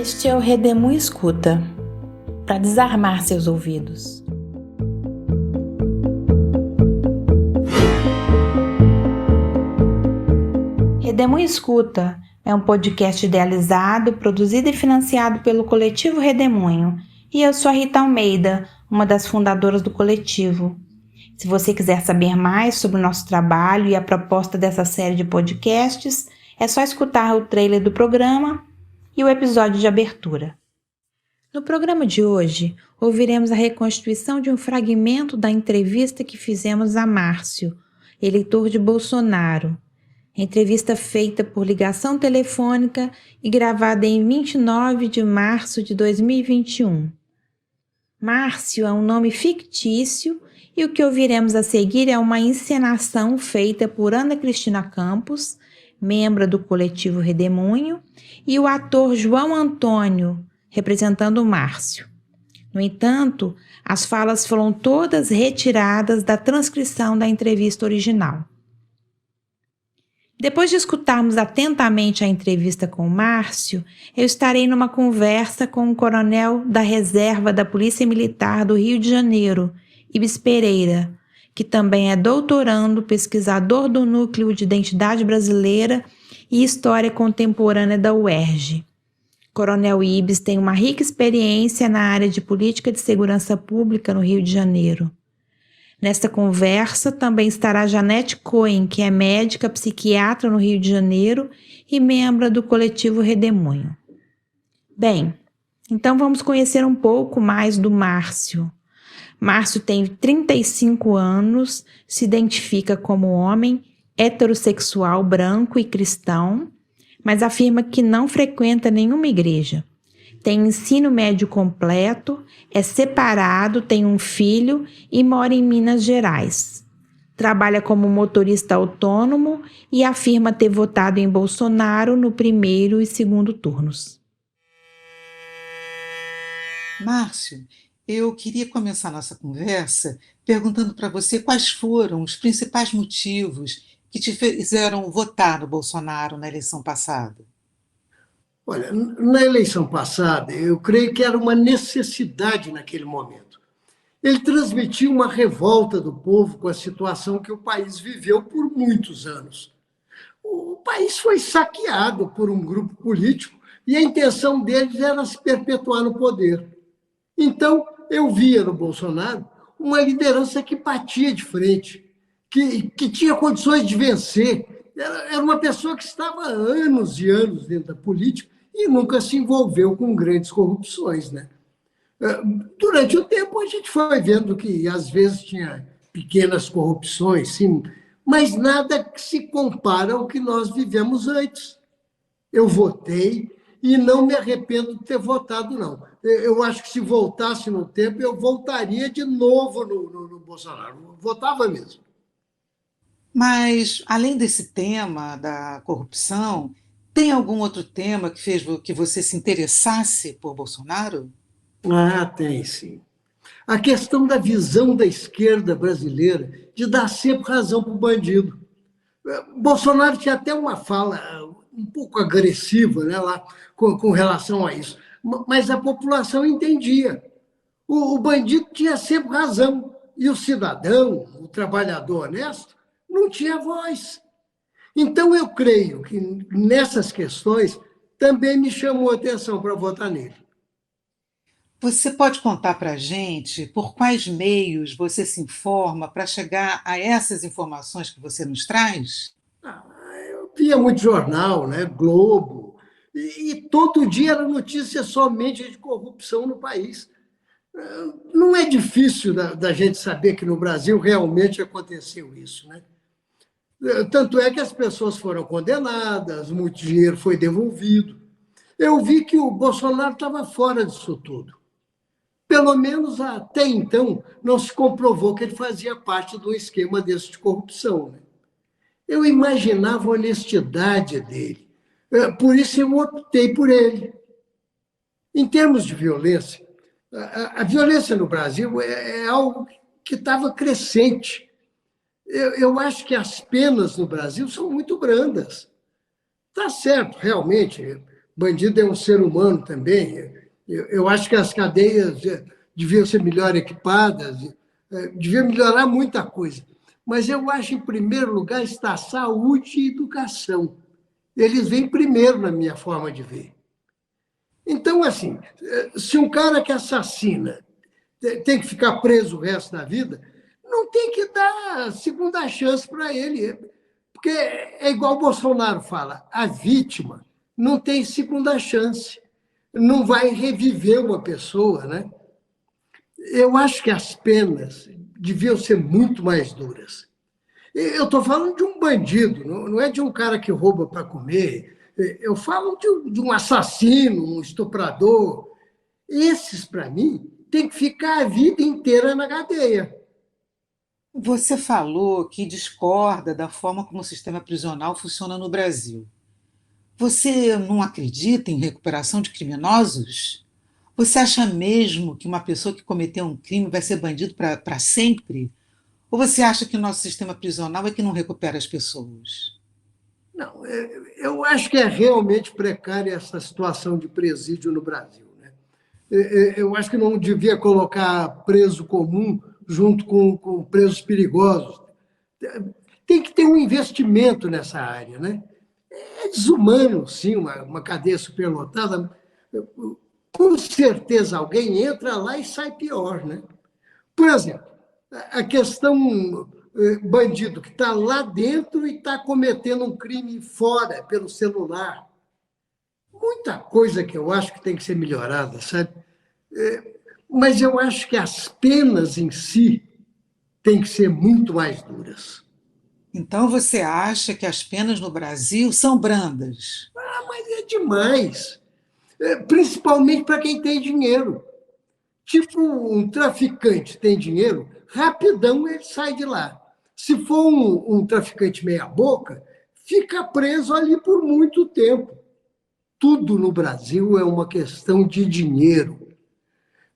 Este é o Redemoinho Escuta, para desarmar seus ouvidos. Redemoinho Escuta é um podcast idealizado, produzido e financiado pelo Coletivo Redemoinho, e eu sou a Rita Almeida, uma das fundadoras do coletivo. Se você quiser saber mais sobre o nosso trabalho e a proposta dessa série de podcasts, é só escutar o trailer do programa e o episódio de abertura. No programa de hoje, ouviremos a reconstituição de um fragmento da entrevista que fizemos a Márcio, eleitor de Bolsonaro. Entrevista feita por ligação telefônica e gravada em 29 de março de 2021. Márcio é um nome fictício e o que ouviremos a seguir é uma encenação feita por Ana Cristina Campos, membro do coletivo Redemoinho, e o ator João Antônio, representando o Márcio. No entanto, as falas foram todas retiradas da transcrição da entrevista original. Depois de escutarmos atentamente a entrevista com o Márcio, eu estarei numa conversa com o coronel da reserva da Polícia Militar do Rio de Janeiro, Ibis Pereira, que também é doutorando, pesquisador do Núcleo de Identidade Brasileira e História Contemporânea da UERJ. Coronel Ibis tem uma rica experiência na área de política de segurança pública no Rio de Janeiro. Nesta conversa também estará Janete Cohen, que é médica psiquiatra no Rio de Janeiro e membro do coletivo Redemoinho. Bem, então vamos conhecer um pouco mais do Márcio. Márcio tem 35 anos, se identifica como homem heterossexual, branco e cristão, mas afirma que não frequenta nenhuma igreja. Tem ensino médio completo, é separado, tem um filho e mora em Minas Gerais. Trabalha como motorista autônomo e afirma ter votado em Bolsonaro no primeiro e segundo turnos. Márcio, eu queria começar nossa conversa perguntando para você quais foram os principais motivos que te fizeram votar no Bolsonaro na eleição passada. Olha, na eleição passada, eu creio que era uma necessidade naquele momento. Ele transmitiu uma revolta do povo com a situação que o país viveu por muitos anos. O país foi saqueado por um grupo político e a intenção deles era se perpetuar no poder. Então, eu via no Bolsonaro uma liderança que batia de frente, que tinha condições de vencer. Era uma pessoa que estava há anos e anos dentro da política e nunca se envolveu com grandes corrupções, né? Durante o tempo, a gente foi vendo que, às vezes, tinha pequenas corrupções, sim, mas nada que se compara ao que nós vivemos antes. Eu votei e não me arrependo de ter votado, não. Eu acho que se voltasse no tempo, eu voltaria de novo no Bolsonaro. Eu votava mesmo. Mas, além desse tema da corrupção, tem algum outro tema que fez que você se interessasse por Bolsonaro? Ah, tem sim. A questão da visão da esquerda brasileira de dar sempre razão para o bandido. Bolsonaro tinha até uma fala um pouco agressiva, né, lá, com relação a isso, mas a população entendia. O bandido tinha sempre razão e o cidadão, o trabalhador honesto, não tinha voz. Então, eu creio que nessas questões também me chamou a atenção para votar nele. Você pode contar para a gente por quais meios você se informa para chegar a essas informações que você nos traz? Eu via muito jornal, né, Globo, e todo dia era notícia somente de corrupção no país. Não é difícil da gente saber que no Brasil realmente aconteceu isso, né? Tanto é que as pessoas foram condenadas, muito dinheiro foi devolvido. Eu vi que o Bolsonaro estava fora disso tudo. Pelo menos até então, não se comprovou que ele fazia parte de um esquema desse de corrupção, né? Eu imaginava a honestidade dele. Por isso eu optei por ele. Em termos de violência, a violência no Brasil é algo que estava crescente. Eu acho que as penas no Brasil são muito brandas. Está certo, realmente, bandido é um ser humano também. Eu acho que as cadeias deviam ser melhor equipadas, devia melhorar muita coisa. Mas eu acho, em primeiro lugar, está saúde e educação. Eles vêm primeiro na minha forma de ver. Então, assim, se um cara que assassina tem que ficar preso o resto da vida, não tem que dar segunda chance para ele. Porque é igual o Bolsonaro fala, a vítima não tem segunda chance, não vai reviver uma pessoa, né? Eu acho que as penas deviam ser muito mais duras. Eu estou falando de um bandido, não é de um cara que rouba para comer. Eu falo de um assassino, um estuprador. Esses, para mim, tem que ficar a vida inteira na cadeia. Você falou que discorda da forma como o sistema prisional funciona no Brasil. Você não acredita em recuperação de criminosos? Você acha mesmo que uma pessoa que cometeu um crime vai ser bandido para sempre? Ou você acha que o nosso sistema prisional é que não recupera as pessoas? Não, eu acho que é realmente precária essa situação de presídio no Brasil, né? Eu acho que não devia colocar preso comum junto com presos perigosos. Tem que ter um investimento nessa área, né? É desumano, sim, uma cadeia superlotada. Com certeza alguém entra lá e sai pior, né? Por exemplo, a questão bandido que está lá dentro e está cometendo um crime fora, pelo celular. Muita coisa que eu acho que tem que ser melhorada, sabe? Mas eu acho que as penas em si têm que ser muito mais duras. Então você acha que as penas no Brasil são brandas? Ah, mas é demais. Principalmente para quem tem dinheiro. Tipo, um traficante tem dinheiro, rapidão ele sai de lá. Se for um traficante meia-boca, fica preso ali por muito tempo. Tudo no Brasil é uma questão de dinheiro.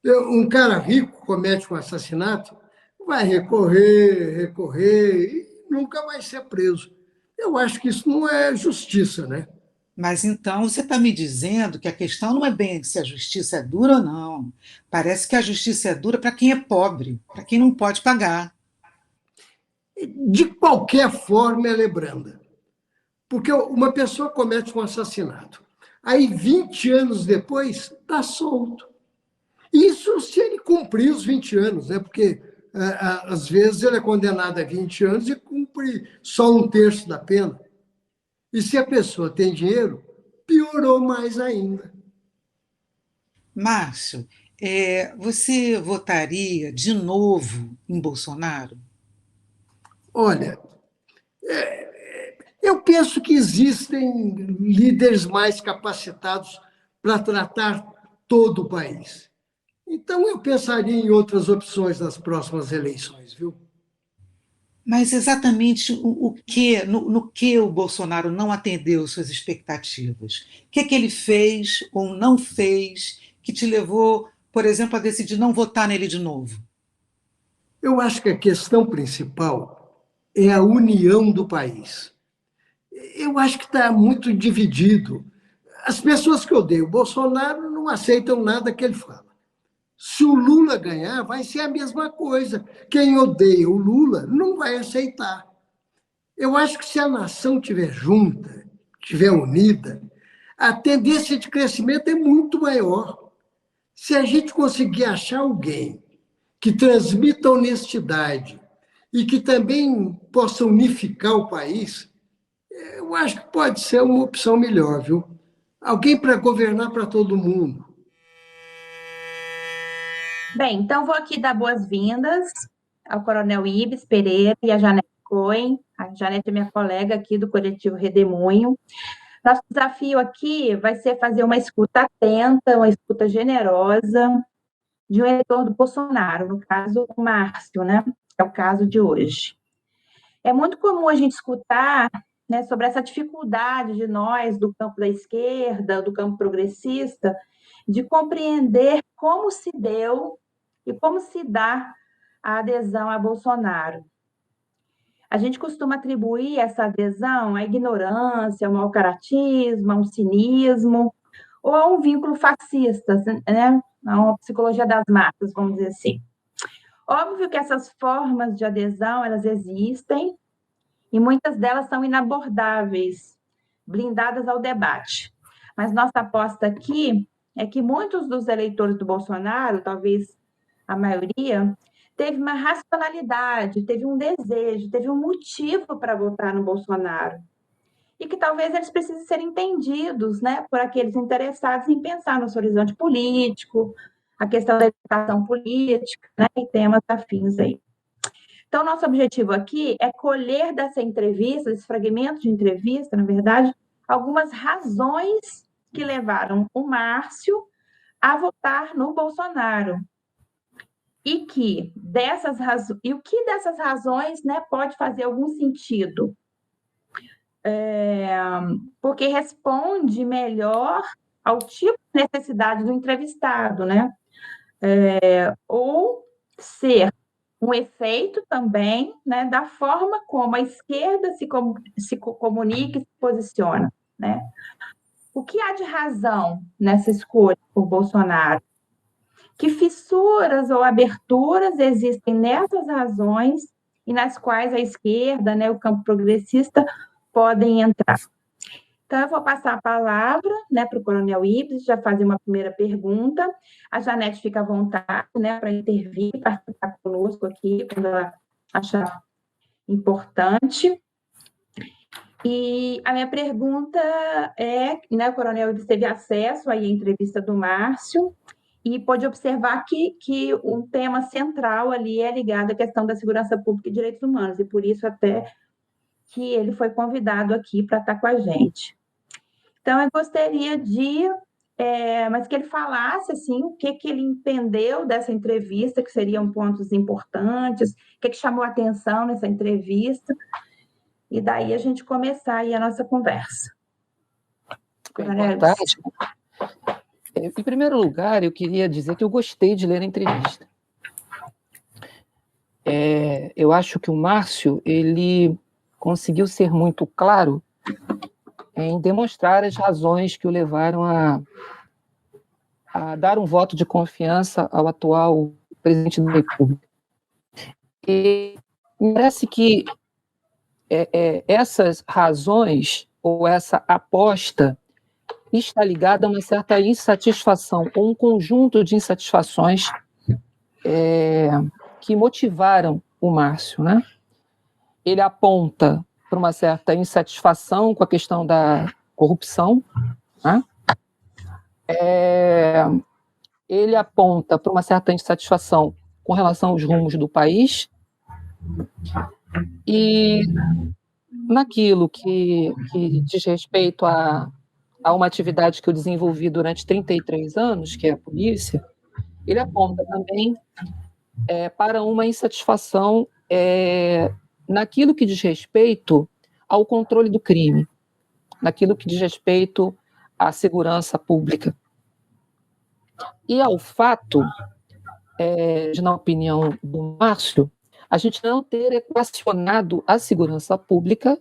Um cara rico comete um assassinato, vai recorrer, recorrer e nunca vai ser preso. Eu acho que isso não é justiça, né? Mas então você está me dizendo que a questão não é bem se a justiça é dura ou não. Parece que a justiça é dura para quem é pobre, para quem não pode pagar. De qualquer forma, ela é branda. Porque uma pessoa comete um assassinato. Aí, 20 anos depois, está solto. Isso se ele cumprir os 20 anos, né? Porque às vezes ele é condenado a 20 anos e cumpre só um terço da pena. E se a pessoa tem dinheiro, piorou mais ainda. Márcio, você votaria de novo em Bolsonaro? Olha, eu penso que existem líderes mais capacitados para tratar todo o país. Então, eu pensaria em outras opções nas próximas eleições, viu? Mas exatamente o que, no que o Bolsonaro não atendeu suas expectativas? O que ele fez ou não fez que te levou, por exemplo, a decidir não votar nele de novo? Eu acho que a questão principal é a união do país. Eu acho que está muito dividido. As pessoas que odeiam o Bolsonaro não aceitam nada que ele fala. Se o Lula ganhar, vai ser a mesma coisa. Quem odeia o Lula não vai aceitar. Eu acho que se a nação estiver junta, estiver unida, a tendência de crescimento é muito maior. Se a gente conseguir achar alguém que transmita honestidade e que também possa unificar o país, eu acho que pode ser uma opção melhor, viu? Alguém para governar para todo mundo. Bem, então vou aqui dar boas-vindas ao Coronel Ibis Pereira e à Janete Cohen. A Janete é minha colega aqui do Coletivo Redemoinho. Nosso desafio aqui vai ser fazer uma escuta atenta, uma escuta generosa de um eleitor do Bolsonaro, no caso, o Márcio, né? É o caso de hoje. É muito comum a gente escutar, né, sobre essa dificuldade de nós, do campo da esquerda, do campo progressista, de compreender como se deu e como se dá a adesão a Bolsonaro. A gente costuma atribuir essa adesão à ignorância, ao mau caratismo, a um cinismo, ou a um vínculo fascista, né? A uma psicologia das massas, vamos dizer assim. Óbvio que essas formas de adesão, elas existem, e muitas delas são inabordáveis, blindadas ao debate. Mas nossa aposta aqui é que muitos dos eleitores do Bolsonaro, talvez a maioria, teve uma racionalidade, teve um desejo, teve um motivo para votar no Bolsonaro. E que talvez eles precisem ser entendidos, né, por aqueles interessados em pensar no seu horizonte político, a questão da educação política, né, e temas afins aí. Então, nosso objetivo aqui é colher dessa entrevista, desse fragmento de entrevista, na verdade, algumas razões que levaram o Márcio a votar no Bolsonaro. E que o que dessas razões, né, pode fazer algum sentido? Porque responde melhor ao tipo de necessidade do entrevistado, né? Ou ser um efeito também, né, da forma como a esquerda se comunica e se posiciona, né? O que há de razão nessa escolha por Bolsonaro? Que fissuras ou aberturas existem nessas razões e nas quais a esquerda, né, o campo progressista, podem entrar? Então, eu vou passar a palavra, né, para o Coronel Ives, já fazer uma primeira pergunta. A Janete fica à vontade, né, para intervir, participar conosco aqui, quando ela achar importante. E a minha pergunta é, né, o Coronel Ives teve acesso aí à entrevista do Márcio e pôde observar que um tema central ali é ligado à questão da segurança pública e direitos humanos, e por isso até que ele foi convidado aqui para estar com a gente. Então, eu gostaria mas que ele falasse, assim, o que ele entendeu dessa entrevista, que seriam pontos importantes, o que chamou a atenção nessa entrevista, e daí a gente começar aí a nossa conversa. Boa tarde. Em primeiro lugar, eu queria dizer que eu gostei de ler a entrevista. Eu acho que o Márcio, ele conseguiu ser muito claro em demonstrar as razões que o levaram a dar um voto de confiança ao atual presidente da República. E parece que essas razões, ou essa aposta, está ligada a uma certa insatisfação, ou um conjunto de insatisfações que motivaram o Márcio, né? Ele aponta para uma certa insatisfação com a questão da corrupção, né? Ele aponta para uma certa insatisfação com relação aos rumos do país, e naquilo que diz respeito a uma atividade que eu desenvolvi durante 33 anos, que é a polícia, ele aponta também para uma insatisfação naquilo que diz respeito ao controle do crime, naquilo que diz respeito à segurança pública. E ao fato, na opinião do Márcio, a gente não ter equacionado a segurança pública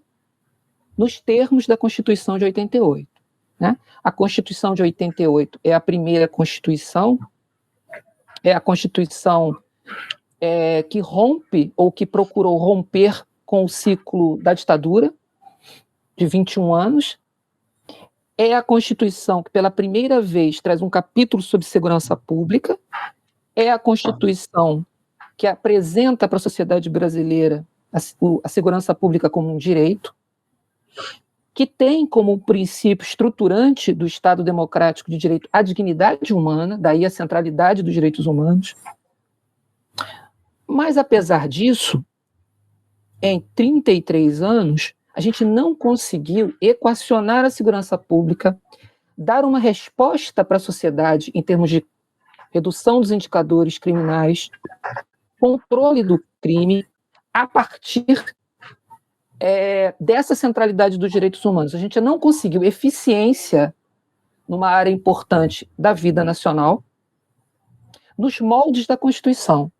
nos termos da Constituição de 88. Né? A Constituição de 88 é a primeira Constituição, é a Constituição que rompe, ou que procurou romper com o ciclo da ditadura, de 21 anos, é a Constituição que pela primeira vez traz um capítulo sobre segurança pública, é a Constituição que apresenta para a sociedade brasileira a segurança pública como um direito, que tem como princípio estruturante do Estado democrático de direito a dignidade humana, daí a centralidade dos direitos humanos. Mas, apesar disso, em 33 anos, a gente não conseguiu equacionar a segurança pública, dar uma resposta para a sociedade em termos de redução dos indicadores criminais, controle do crime, a partir dessa centralidade dos direitos humanos. A gente não conseguiu eficiência numa área importante da vida nacional, nos moldes da Constituição.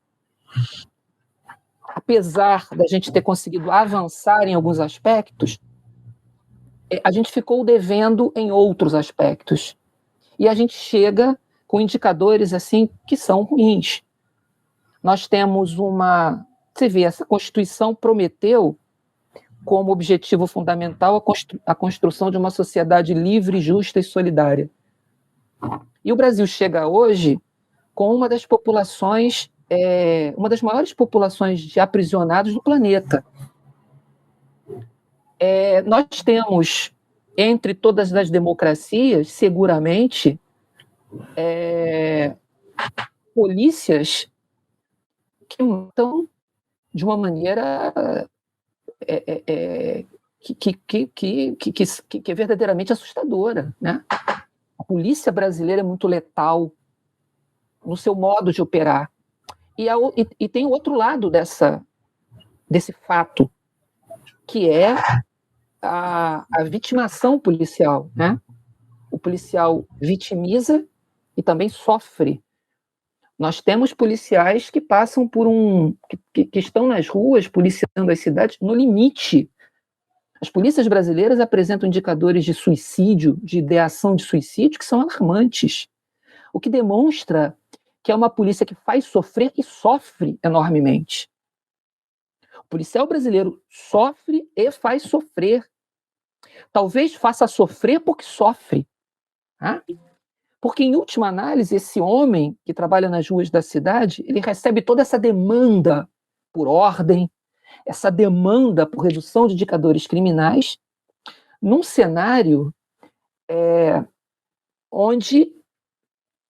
Apesar da gente ter conseguido avançar em alguns aspectos, a gente ficou devendo em outros aspectos. e a gente chega com indicadores assim que são ruins. Nós temos você vê, essa Constituição prometeu como objetivo fundamental a construção de uma sociedade livre, justa e solidária. E o Brasil chega hoje com uma das maiores populações de aprisionados do planeta. Nós temos, entre todas as democracias, seguramente, polícias que matam de uma maneira que é verdadeiramente assustadora, né? A polícia brasileira é muito letal no seu modo de operar. E tem o outro lado desse fato, que é a vitimação policial, né? O policial vitimiza e também sofre. Nós temos policiais que passam que estão nas ruas, policiando as cidades, no limite. As polícias brasileiras apresentam indicadores de suicídio, de ideação de suicídio, que são alarmantes. O que demonstra que é uma polícia que faz sofrer e sofre enormemente. O policial brasileiro sofre e faz sofrer. Talvez faça sofrer porque sofre. Tá? Porque, em última análise, esse homem que trabalha nas ruas da cidade, ele recebe toda essa demanda por ordem, essa demanda por redução de indicadores criminais, num cenário onde,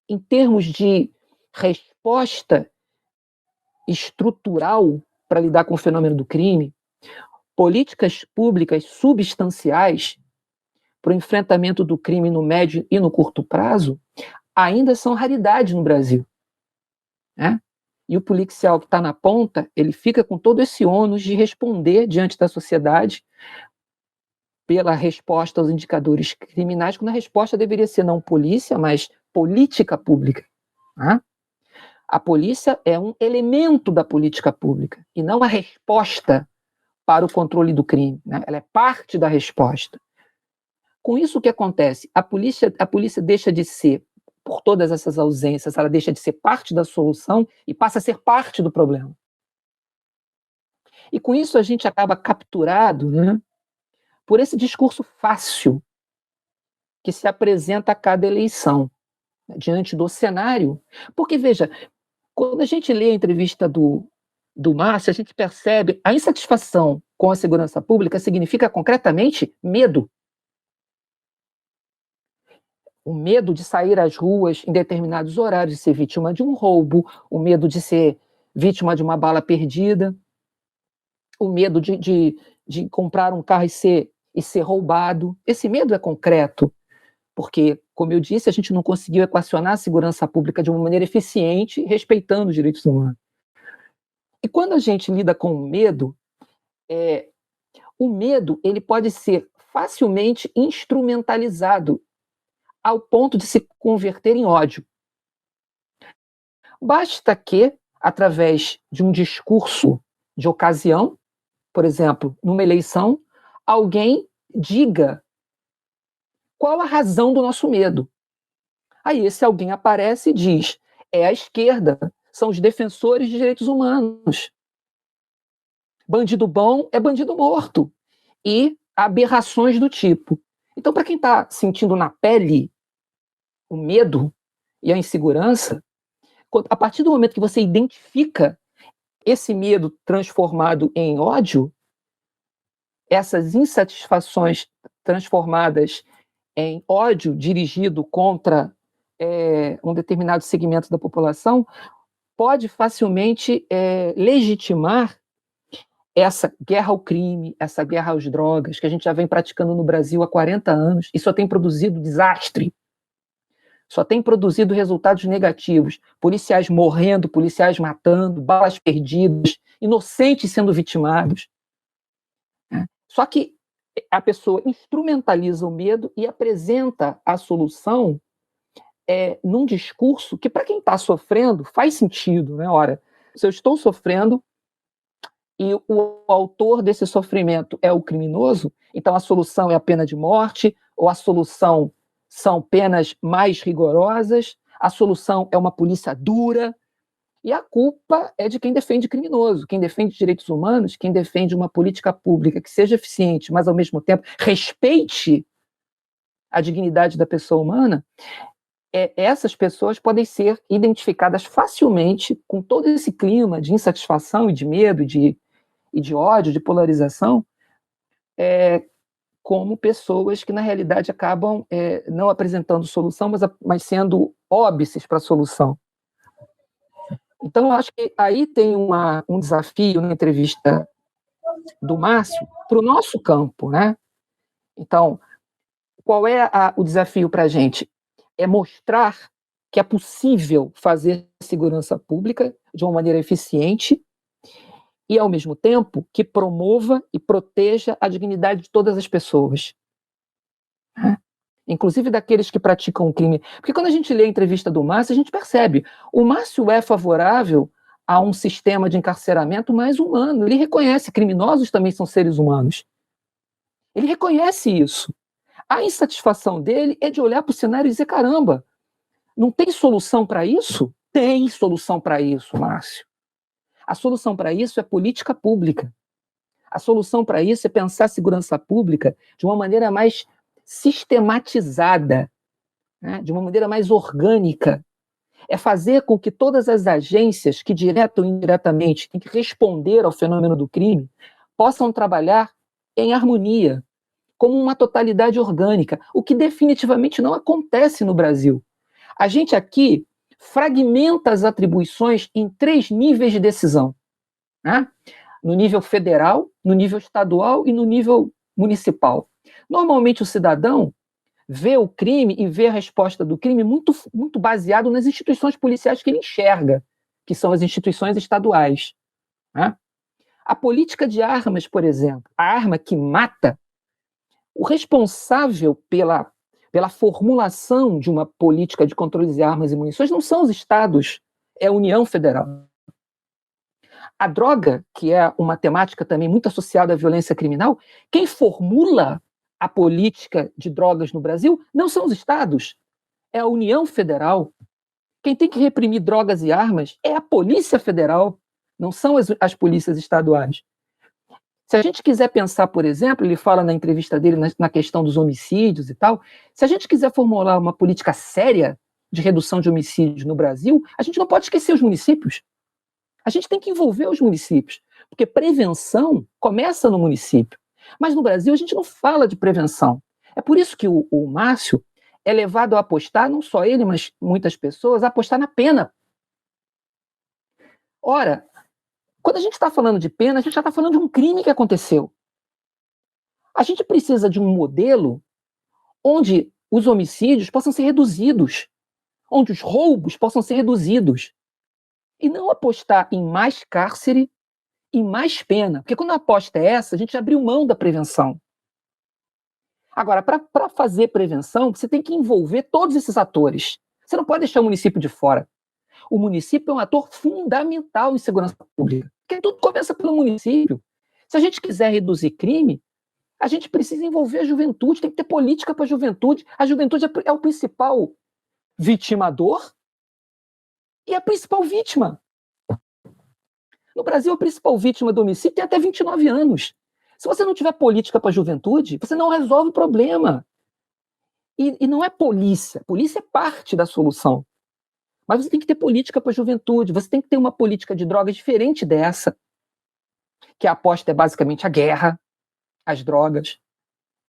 em termos de resposta estrutural para lidar com o fenômeno do crime, políticas públicas substanciais para o enfrentamento do crime no médio e no curto prazo ainda são raridade no Brasil. Né? E o policial que está na ponta, ele fica com todo esse ônus de responder diante da sociedade pela resposta aos indicadores criminais, quando a resposta deveria ser não polícia, mas política pública. Né? A polícia é um elemento da política pública e não a resposta para o controle do crime. Né? Ela é parte da resposta. Com isso, o que acontece? A polícia deixa de ser, por todas essas ausências, ela deixa de ser parte da solução e passa a ser parte do problema. E com isso a gente acaba capturado, né, por esse discurso fácil que se apresenta a cada eleição, né, diante do cenário. Porque, veja, quando a gente lê a entrevista do Márcio, a gente percebe a insatisfação com a segurança pública significa concretamente medo. O medo de sair às ruas em determinados horários, de ser vítima de um roubo, o medo de ser vítima de uma bala perdida, o medo de comprar um carro e ser roubado. Esse medo é concreto, porque, como eu disse, a gente não conseguiu equacionar a segurança pública de uma maneira eficiente, respeitando os direitos humanos. E quando a gente lida com o medo ele pode ser facilmente instrumentalizado ao ponto de se converter em ódio. Basta que, através de um discurso de ocasião, por exemplo, numa eleição, alguém diga qual a razão do nosso medo. Aí esse alguém aparece e diz: é a esquerda, são os defensores de direitos humanos. Bandido bom é bandido morto. E aberrações do tipo. Então, para quem está sentindo na pele o medo e a insegurança, a partir do momento que você identifica esse medo transformado em ódio, essas insatisfações transformadas em ódio dirigido contra um determinado segmento da população, pode facilmente legitimar essa guerra ao crime, essa guerra às drogas, que a gente já vem praticando no Brasil há 40 anos, e só tem produzido desastre, só tem produzido resultados negativos, policiais morrendo, policiais matando, balas perdidas, inocentes sendo vitimados. Só que a pessoa instrumentaliza o medo e apresenta a solução num discurso que, para quem está sofrendo, faz sentido. Né? Ora, se eu estou sofrendo e o autor desse sofrimento é o criminoso, então a solução é a pena de morte, ou a solução são penas mais rigorosas, a solução é uma polícia dura, e a culpa é de quem defende criminoso, quem defende direitos humanos, quem defende uma política pública que seja eficiente, mas, ao mesmo tempo, respeite a dignidade da pessoa humana. Essas pessoas podem ser identificadas facilmente com todo esse clima de insatisfação e de medo e de ódio, de polarização, como pessoas que, na realidade, acabam não apresentando solução, mas sendo óbices para a solução. Então, eu acho que aí tem um desafio na entrevista do Márcio para o nosso campo, né? Então, qual é o desafio para a gente? É mostrar que é possível fazer segurança pública de uma maneira eficiente e, ao mesmo tempo, que promova e proteja a dignidade de todas as pessoas, né? Inclusive daqueles que praticam o crime. Porque quando a gente lê a entrevista do Márcio, a gente percebe, o Márcio é favorável a um sistema de encarceramento mais humano. Ele reconhece que criminosos também são seres humanos. Ele reconhece isso. A insatisfação dele é de olhar para o cenário e dizer, caramba, não tem solução para isso? Tem solução para isso, Márcio. A solução para isso é política pública. A solução para isso é pensar a segurança pública de uma maneira mais sistematizada, né, de uma maneira mais orgânica. É fazer com que todas as agências que, direta ou indiretamente, têm que responder ao fenômeno do crime, possam trabalhar em harmonia, como uma totalidade orgânica, o que definitivamente não acontece no Brasil. A gente aqui fragmenta as atribuições em 3 níveis de decisão, né? No nível federal, no nível estadual e no nível municipal. Normalmente o cidadão vê o crime e vê a resposta do crime muito, muito baseado nas instituições policiais que ele enxerga, que são as instituições estaduais, né? A política de armas, por exemplo, a arma que mata, o responsável pela formulação de uma política de controle de armas e munições não são os estados, é a União Federal. A droga, que é uma temática também muito associada à violência criminal, quem formula a política de drogas no Brasil não são os estados, é a União Federal. Quem tem que reprimir drogas e armas é a Polícia Federal, não são as polícias estaduais. Se a gente quiser pensar, por exemplo, ele fala na entrevista dele na questão dos homicídios e tal, se a gente quiser formular uma política séria de redução de homicídios no Brasil, a gente não pode esquecer os municípios. A gente tem que envolver os municípios, porque prevenção começa no município. Mas no Brasil a gente não fala de prevenção. É por isso que o Márcio é levado a apostar, não só ele, mas muitas pessoas, a apostar na pena. Ora, quando a gente está falando de pena, a gente já está falando de um crime que aconteceu. A gente precisa de um modelo onde os homicídios possam ser reduzidos, onde os roubos possam ser reduzidos. E não apostar em mais cárcere e mais pena. Porque quando a aposta é essa, a gente abriu mão da prevenção. Agora, para fazer prevenção, você tem que envolver todos esses atores. Você não pode deixar o município de fora. O município é um ator fundamental em segurança pública. Porque tudo começa pelo município. Se a gente quiser reduzir crime, a gente precisa envolver a juventude, tem que ter política para a juventude. A juventude é o principal vitimador e a principal vítima. No Brasil, a principal vítima do homicídio tem até 29 anos. Se você não tiver política para a juventude, você não resolve o problema. E não é polícia. Polícia é parte da solução. Mas você tem que ter política para a juventude, você tem que ter uma política de drogas diferente dessa, que a aposta é basicamente a guerra, as drogas,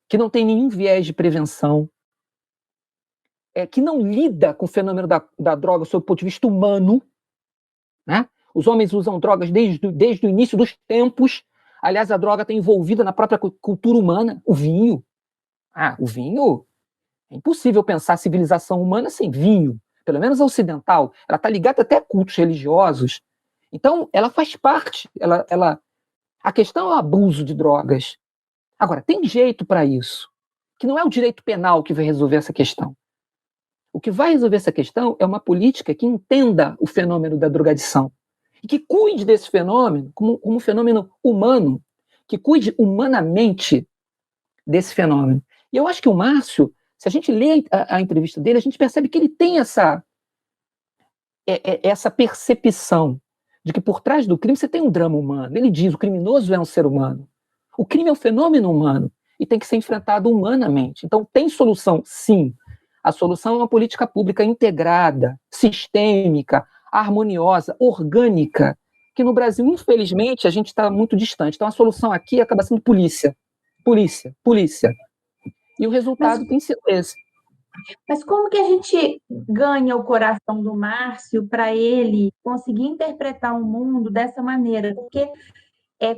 que não tem nenhum viés de prevenção, que não lida com o fenômeno da droga sob o ponto de vista humano, né? Os homens usam drogas desde o início dos tempos. Aliás, a droga está envolvida na própria cultura humana. O vinho. O vinho, é impossível pensar a civilização humana sem vinho. Pelo menos a ocidental, ela está ligada até a cultos religiosos. Então, ela faz parte. A questão é o abuso de drogas. Agora, tem jeito para isso, que não é o direito penal que vai resolver essa questão. O que vai resolver essa questão é uma política que entenda o fenômeno da drogadição e que cuide desse fenômeno como um fenômeno humano, que cuide humanamente desse fenômeno. E eu acho que o Márcio Se a gente lê a entrevista dele, a gente percebe que ele tem essa percepção de que por trás do crime você tem um drama humano. Ele diz: o criminoso é um ser humano. O crime é um fenômeno humano e tem que ser enfrentado humanamente. Então, tem solução? Sim. A solução é uma política pública integrada, sistêmica, harmoniosa, orgânica, que no Brasil, infelizmente, a gente está muito distante. Então, a solução aqui acaba sendo polícia. Polícia, polícia. E o resultado tem sido esse. Mas como que a gente ganha o coração do Márcio para ele conseguir interpretar o mundo dessa maneira? Porque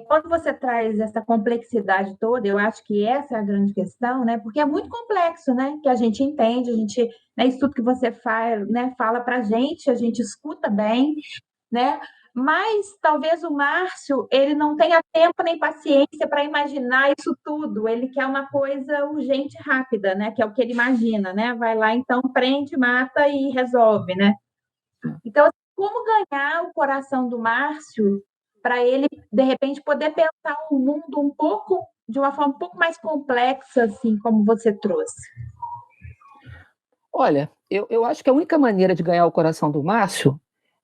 quando você traz essa complexidade toda, eu acho que essa é a grande questão, né? Porque é muito complexo, né? Que a gente entende, né, isso tudo que você faz, né, fala para a gente escuta bem, né? Mas talvez o Márcio ele não tenha tempo nem paciência para imaginar isso tudo. Ele quer uma coisa urgente e rápida, né? Que é o que ele imagina, né? Vai lá, então prende, mata e resolve, né? Então, como ganhar o coração do Márcio para ele, de repente, poder pensar o mundo de uma forma um pouco mais complexa, assim, como você trouxe? Olha, eu acho que a única maneira de ganhar o coração do Márcio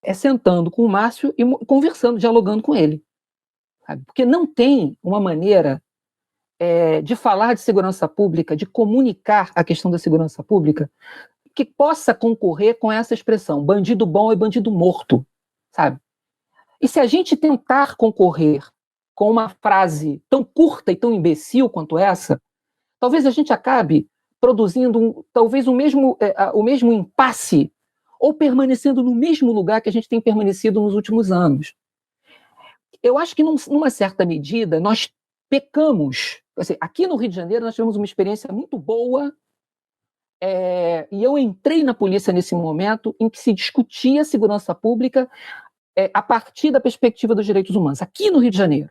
é sentando com o Márcio e conversando, dialogando com ele. Sabe? Porque não tem uma maneira de falar de segurança pública, de comunicar a questão da segurança pública, que possa concorrer com essa expressão: bandido bom é bandido morto, sabe? E se a gente tentar concorrer com uma frase tão curta e tão imbecil quanto essa, talvez a gente acabe produzindo talvez o mesmo impasse, ou permanecendo no mesmo lugar que a gente tem permanecido nos últimos anos. Eu acho que, numa certa medida, nós pecamos. Assim, aqui no Rio de Janeiro, nós tivemos uma experiência muito boa, e eu entrei na polícia nesse momento em que se discutia segurança pública a partir da perspectiva dos direitos humanos. Aqui no Rio de Janeiro.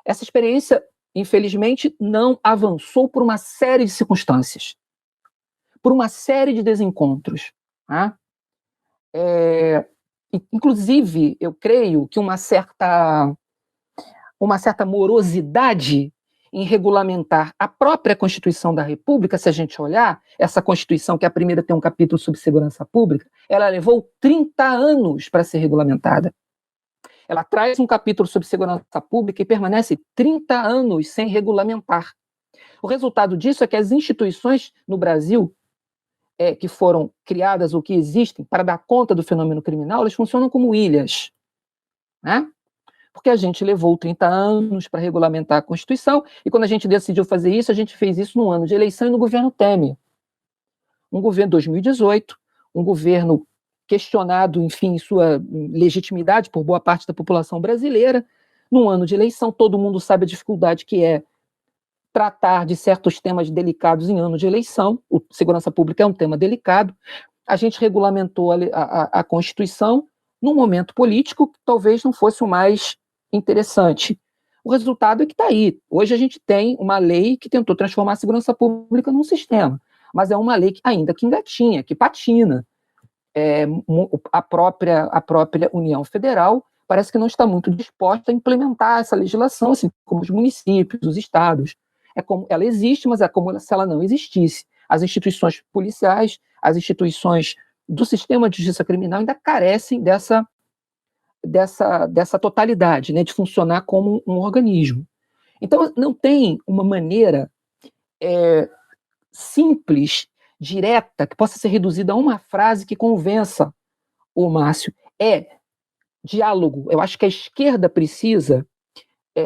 Essa experiência, infelizmente, não avançou por uma série de circunstâncias, por uma série de desencontros. Né? Inclusive, eu creio que uma certa morosidade em regulamentar a própria Constituição da República, se a gente olhar, essa Constituição, que a primeira tem um capítulo sobre segurança pública, ela levou 30 anos para ser regulamentada. Ela traz um capítulo sobre segurança pública e permanece 30 anos sem regulamentar. O resultado disso é que as instituições no Brasil, que foram criadas ou que existem para dar conta do fenômeno criminal, elas funcionam como ilhas. Né? Porque a gente levou 30 anos para regulamentar a Constituição, e quando a gente decidiu fazer isso, a gente fez isso no ano de eleição e no governo Temer. Um governo 2018, um governo questionado, enfim, em sua legitimidade por boa parte da população brasileira. Num ano de eleição, todo mundo sabe a dificuldade que é tratar de certos temas delicados em ano de eleição. O segurança pública é um tema delicado. A gente regulamentou a Constituição num momento político que talvez não fosse o mais interessante. O resultado é que está aí. Hoje a gente tem uma lei que tentou transformar a segurança pública num sistema, mas é uma lei que ainda que engatinha, que patina. A própria União Federal parece que não está muito disposta a implementar essa legislação, assim como os municípios, os estados. É como ela existe, mas é como se ela não existisse. As instituições policiais, as instituições do sistema de justiça criminal ainda carecem dessa totalidade, né, de funcionar como um organismo. Então, não tem uma maneira simples, direta, que possa ser reduzida a uma frase que convença o Márcio. Diálogo. Eu acho que a esquerda precisa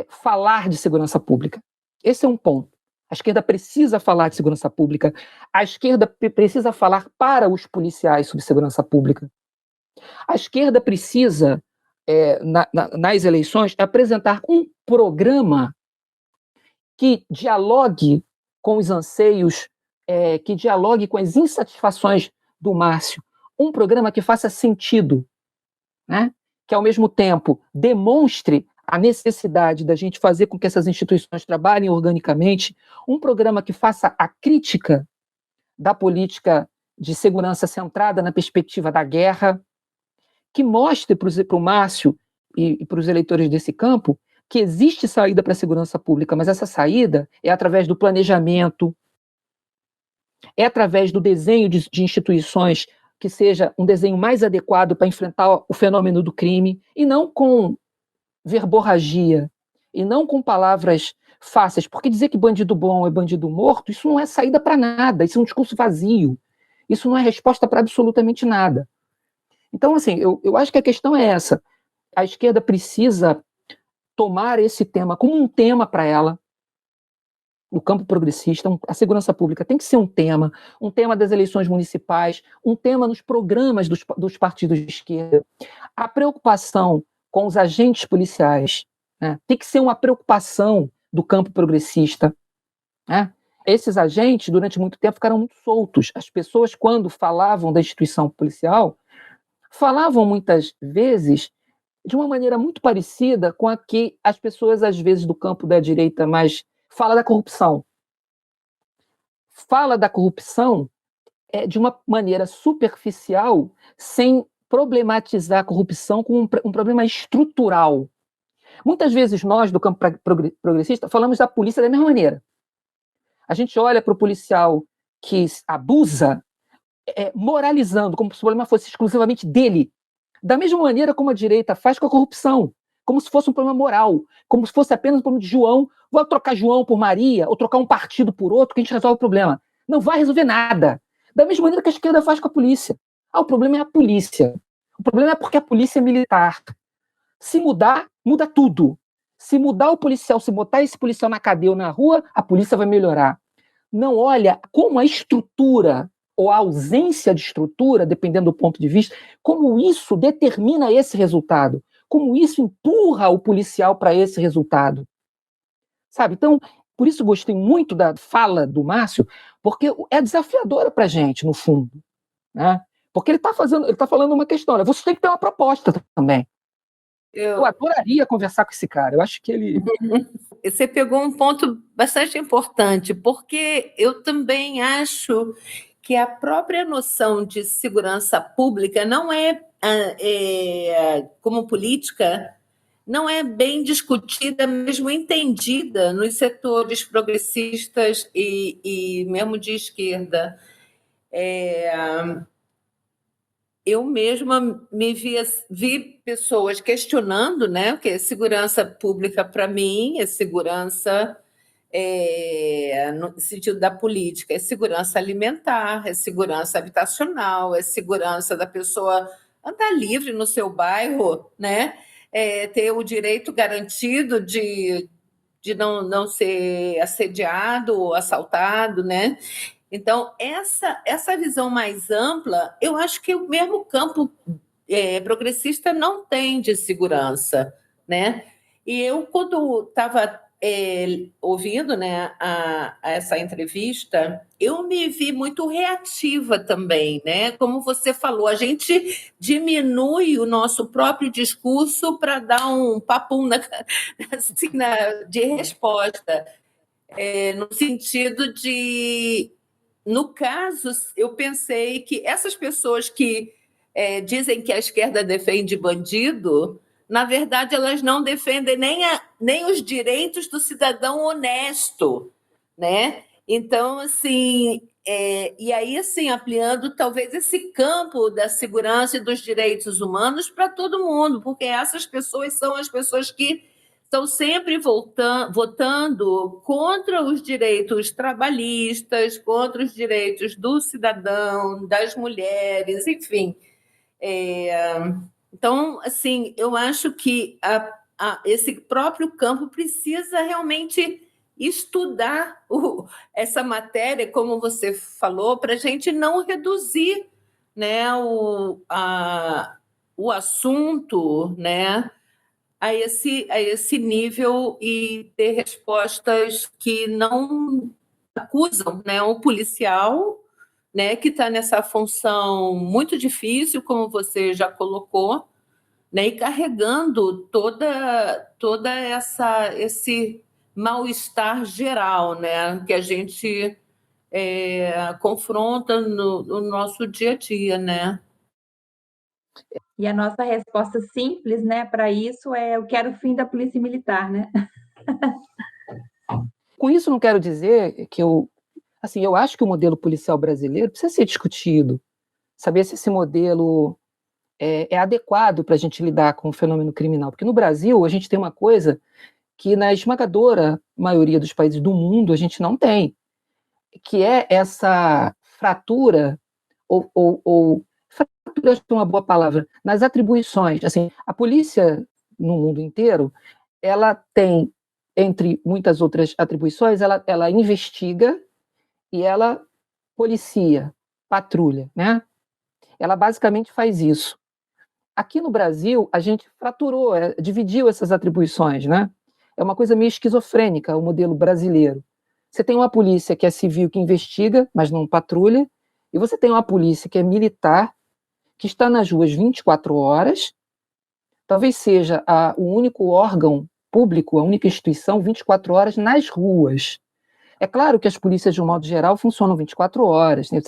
falar de segurança pública. Esse é um ponto. A esquerda precisa falar de segurança pública. A esquerda precisa falar para os policiais sobre segurança pública. A esquerda precisa, nas eleições, apresentar um programa que dialogue com os anseios, que dialogue com as insatisfações do Márcio. Um programa que faça sentido, né? Que, ao mesmo tempo, demonstre a necessidade da gente fazer com que essas instituições trabalhem organicamente, um programa que faça a crítica da política de segurança centrada na perspectiva da guerra, que mostre para o Márcio e para os eleitores desse campo que existe saída para a segurança pública, mas essa saída é através do planejamento, é através do desenho de instituições que seja um desenho mais adequado para enfrentar o fenômeno do crime, e não com verborragia, e não com palavras fáceis, porque dizer que bandido bom é bandido morto, isso não é saída para nada, isso é um discurso vazio, isso não é resposta para absolutamente nada. Então, assim, eu acho que a questão é essa. A esquerda precisa tomar esse tema como um tema para ela, no campo progressista. A segurança pública tem que ser um tema das eleições municipais, um tema nos programas dos partidos de esquerda. A preocupação com os agentes policiais, né, tem que ser uma preocupação do campo progressista, né? Esses agentes, durante muito tempo, ficaram muito soltos. As pessoas, quando falavam da instituição policial, falavam muitas vezes de uma maneira muito parecida com a que as pessoas, às vezes, do campo da direita mais fala da corrupção. Fala da corrupção de uma maneira superficial, sem problematizar a corrupção como um problema estrutural. Muitas vezes nós, do campo progressista, falamos da polícia da mesma maneira. A gente olha para o policial que abusa, moralizando, como se o problema fosse exclusivamente dele. Da mesma maneira como a direita faz com a corrupção, como se fosse um problema moral, como se fosse apenas um problema de João. Vou trocar João por Maria, ou trocar um partido por outro, que a gente resolve o problema. Não vai resolver nada. Da mesma maneira que a esquerda faz com a polícia. O problema é a polícia. O problema é porque a polícia é militar. Se mudar, muda tudo. Se mudar o policial, se botar esse policial na cadeia ou na rua, a polícia vai melhorar. Não olha como a estrutura, ou a ausência de estrutura, dependendo do ponto de vista, como isso determina esse resultado, como isso empurra o policial para esse resultado. Sabe? Então, por isso gostei muito da fala do Márcio, porque é desafiadora para a gente, no fundo, né? Porque ele está falando uma questão, né? Você tem que ter uma proposta também. Eu adoraria conversar com esse cara, eu acho que ele... Você pegou um ponto bastante importante, porque eu também acho que a própria noção de segurança pública não como política, não é bem discutida, mesmo entendida nos setores progressistas e mesmo de esquerda. Eu mesma vi pessoas questionando, né, o que é segurança pública para mim, é segurança no sentido da política, é segurança alimentar, é segurança habitacional, é segurança da pessoa andar livre no seu bairro, né? Ter o direito garantido de não ser assediado ou assaltado, né? Então, essa visão mais ampla, eu acho que o mesmo campo progressista não tem de segurança, né? E eu, quando estava ouvindo, né, a essa entrevista, eu me vi muito reativa também, né? Como você falou, a gente diminui o nosso próprio discurso para dar um papum assim, de resposta, no sentido de... No caso, eu pensei que essas pessoas que dizem que a esquerda defende bandido, na verdade, elas não defendem nem os direitos do cidadão honesto, né? Então, assim, e aí, assim, ampliando talvez esse campo da segurança e dos direitos humanos para todo mundo, porque essas pessoas são as pessoas que estão sempre votando contra os direitos trabalhistas, contra os direitos do cidadão, das mulheres, enfim. Então, assim, eu acho que esse próprio campo precisa realmente estudar essa matéria, como você falou, para a gente não reduzir, né, o assunto, né, a esse nível e ter respostas que não acusam, né, o policial, né, que está nessa função muito difícil, como você já colocou, né, e carregando toda esse mal-estar geral, né, que a gente confronta no nosso dia a dia, né? E a nossa resposta simples, né, para isso é: eu quero o fim da polícia militar, né? Com isso não quero dizer que Assim, eu acho que o modelo policial brasileiro precisa ser discutido, saber se esse modelo é adequado para a gente lidar com o fenômeno criminal. Porque no Brasil, a gente tem uma coisa que na esmagadora maioria dos países do mundo a gente não tem, que é essa fratura, ou fratura acho que é uma boa palavra, nas atribuições. Assim, a polícia no mundo inteiro, ela tem, entre muitas outras atribuições, ela investiga e ela policia, patrulha, né? Ela basicamente faz isso. Aqui no Brasil, a gente fraturou, dividiu essas atribuições, né? É uma coisa meio esquizofrênica o modelo brasileiro. Você tem uma polícia que é civil, que investiga, mas não patrulha, e você tem uma polícia que é militar, que está nas ruas 24 horas, talvez seja o único órgão público, a única instituição 24 horas nas ruas. É claro que as polícias, de um modo geral, funcionam 24 horas, né?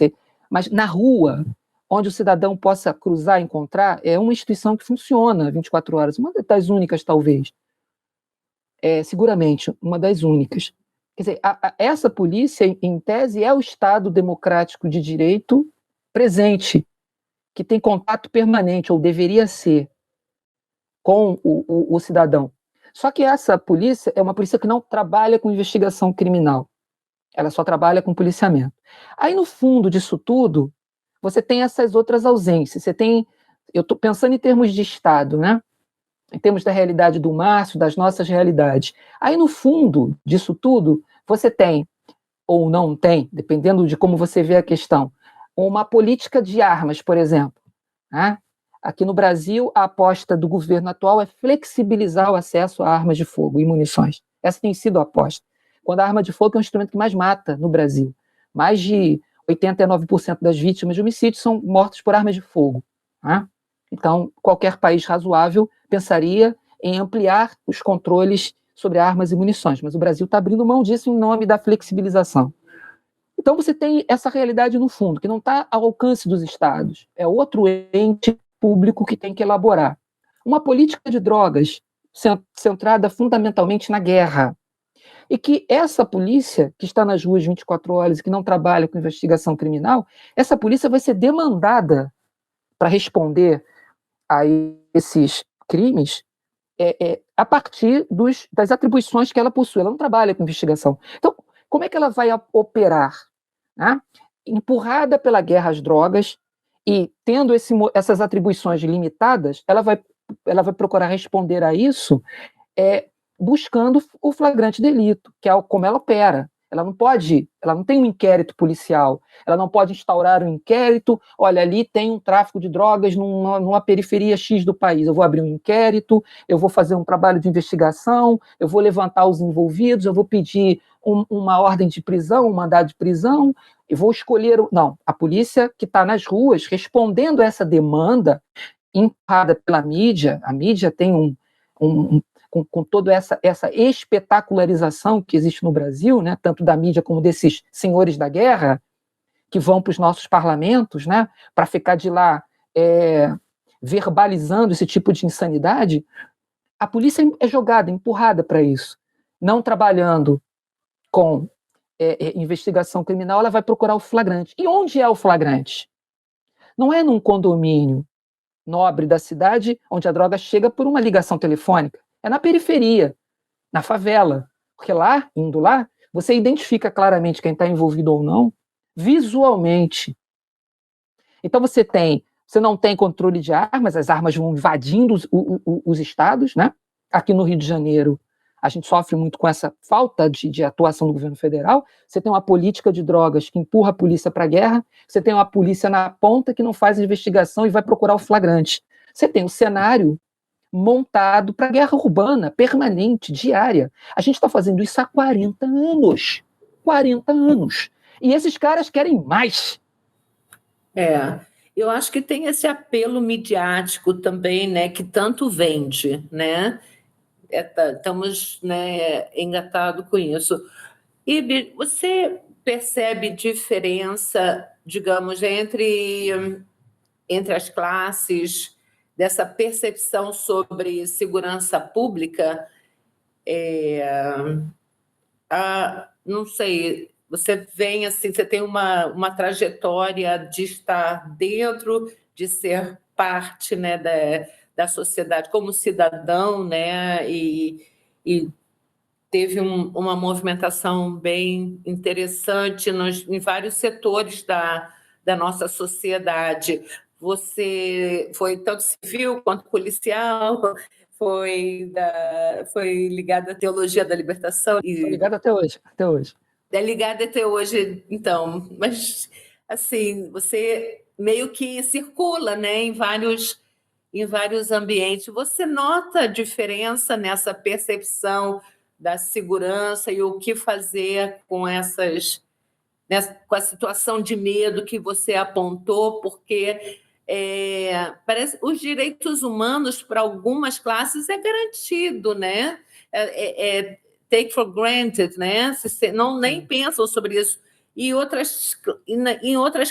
Mas na rua, onde o cidadão possa cruzar, encontrar, é uma instituição que funciona 24 horas, uma das únicas, talvez. Seguramente, uma das únicas. Quer dizer, essa polícia, em tese, é o Estado democrático de direito presente, que tem contato permanente, ou deveria ser, com o cidadão. Só que essa polícia é uma polícia que não trabalha com investigação criminal. Ela só trabalha com policiamento. Aí, no fundo disso tudo, você tem essas outras ausências. Eu estou pensando em termos de Estado, né? Em termos da realidade do Márcio, das nossas realidades. Aí, no fundo disso tudo, você tem, ou não tem, dependendo de como você vê a questão, uma política de armas, por exemplo. Né? Aqui no Brasil, a aposta do governo atual é flexibilizar o acesso a armas de fogo e munições. Essa tem sido a aposta. Quando a arma de fogo é um instrumento que mais mata no Brasil. Mais de 89% das vítimas de homicídio são mortas por armas de fogo. Né? Então, qualquer país razoável pensaria em ampliar os controles sobre armas e munições, mas o Brasil está abrindo mão disso em nome da flexibilização. Então, você tem essa realidade no fundo, que não está ao alcance dos estados. É outro ente público que tem que elaborar. Uma política de drogas centrada fundamentalmente na guerra. E que essa polícia, que está nas ruas 24 horas e que não trabalha com investigação criminal, essa polícia vai ser demandada para responder a esses crimes a partir das atribuições que ela possui. Ela não trabalha com investigação. Então, como é que ela vai operar? Né? Empurrada pela guerra às drogas e tendo essas atribuições limitadas, ela vai procurar responder a isso buscando o flagrante delito, que é como ela opera. Ela não tem um inquérito policial, ela não pode instaurar um inquérito, olha, ali tem um tráfico de drogas numa periferia X do país, eu vou abrir um inquérito, eu vou fazer um trabalho de investigação, eu vou levantar os envolvidos, eu vou pedir uma ordem de prisão, um mandado de prisão, eu vou escolher... Não, a polícia que está nas ruas respondendo a essa demanda empurrada pela mídia, a mídia tem com toda essa espetacularização que existe no Brasil, né, tanto da mídia como desses senhores da guerra, que vão para os nossos parlamentos, né, para ficar de lá verbalizando esse tipo de insanidade, a polícia é jogada, empurrada para isso. Não trabalhando com investigação criminal, ela vai procurar o flagrante. E onde é o flagrante? Não é num condomínio nobre da cidade, onde a droga chega por uma ligação telefônica. É na periferia, na favela. Porque lá, indo lá, você identifica claramente quem está envolvido ou não, visualmente. Então você não tem controle de armas, as armas vão invadindo os estados, né? Aqui no Rio de Janeiro, a gente sofre muito com essa falta de atuação do governo federal. Você tem uma política de drogas que empurra a polícia para a guerra, você tem uma polícia na ponta que não faz investigação e vai procurar o flagrante. Você tem um cenário montado para guerra urbana, permanente, diária. A gente está fazendo isso há 40 anos. 40 anos. E esses caras querem mais. Eu acho que tem esse apelo midiático também, né, que tanto vende, né? Estamos, né, engatados com isso. Ibe, você percebe diferença, digamos, entre as classes, dessa percepção sobre segurança pública? Não sei, Você vem assim, você tem uma trajetória de estar dentro, de ser parte, né, da sociedade como cidadão, né, e teve uma movimentação bem interessante em vários setores da nossa sociedade. Você foi tanto civil quanto policial, foi ligada à teologia da libertação Estou e ligado até hoje, até hoje. é ligada até hoje, então. Mas, assim, você meio que circula, né, em vários ambientes. Você nota a diferença nessa percepção da segurança e o que fazer com com a situação de medo que você apontou, porque parece os direitos humanos para algumas classes é garantido, né? Take for granted, né? Não nem pensam sobre isso. Em outras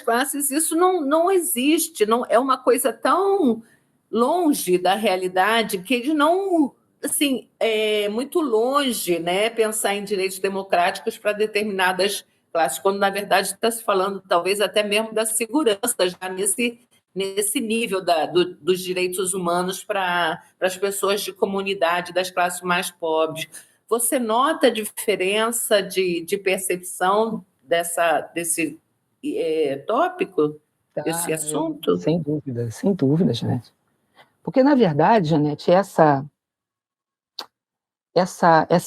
classes isso não existe, não é uma coisa tão longe da realidade que eles não, assim, é muito longe, né, pensar em direitos democráticos para determinadas classes, quando na verdade está se falando talvez até mesmo da segurança já nesse nível dos direitos humanos para as pessoas de comunidade das classes mais pobres. Você nota a diferença de percepção desse tópico, desse assunto? Sem dúvida, Janete. Porque, na verdade, Janete, essa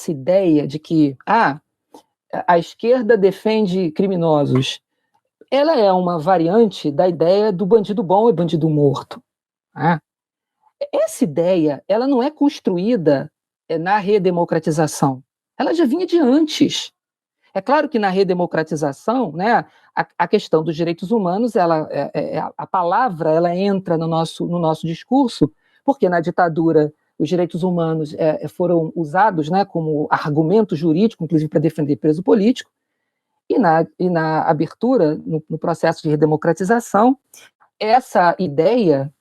ideia de que a esquerda defende criminosos, ela é uma variante da ideia do bandido bom e bandido morto. Né? Essa ideia, ela não é construída na redemocratização. Ela já vinha de antes. É claro que na redemocratização, né, a questão dos direitos humanos, a palavra ela entra no nosso discurso, porque na ditadura os direitos humanos foram usados, né, como argumento jurídico, inclusive para defender preso político, e na abertura, no processo de redemocratização, essa ideia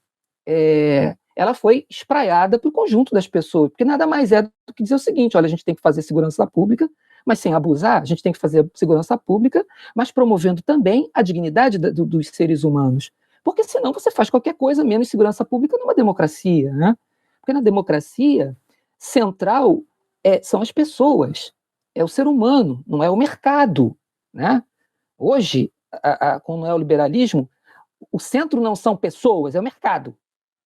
ela foi espraiada para o conjunto das pessoas, porque nada mais é do que dizer o seguinte: olha, a gente tem que fazer segurança pública, mas sem abusar, a gente tem que fazer segurança pública, mas promovendo também a dignidade dos seres humanos. Porque senão você faz qualquer coisa menos segurança pública numa democracia, né? Porque na democracia, central são as pessoas, é o ser humano, não é o mercado, né? Hoje, com o neoliberalismo, o centro não são pessoas, é o mercado.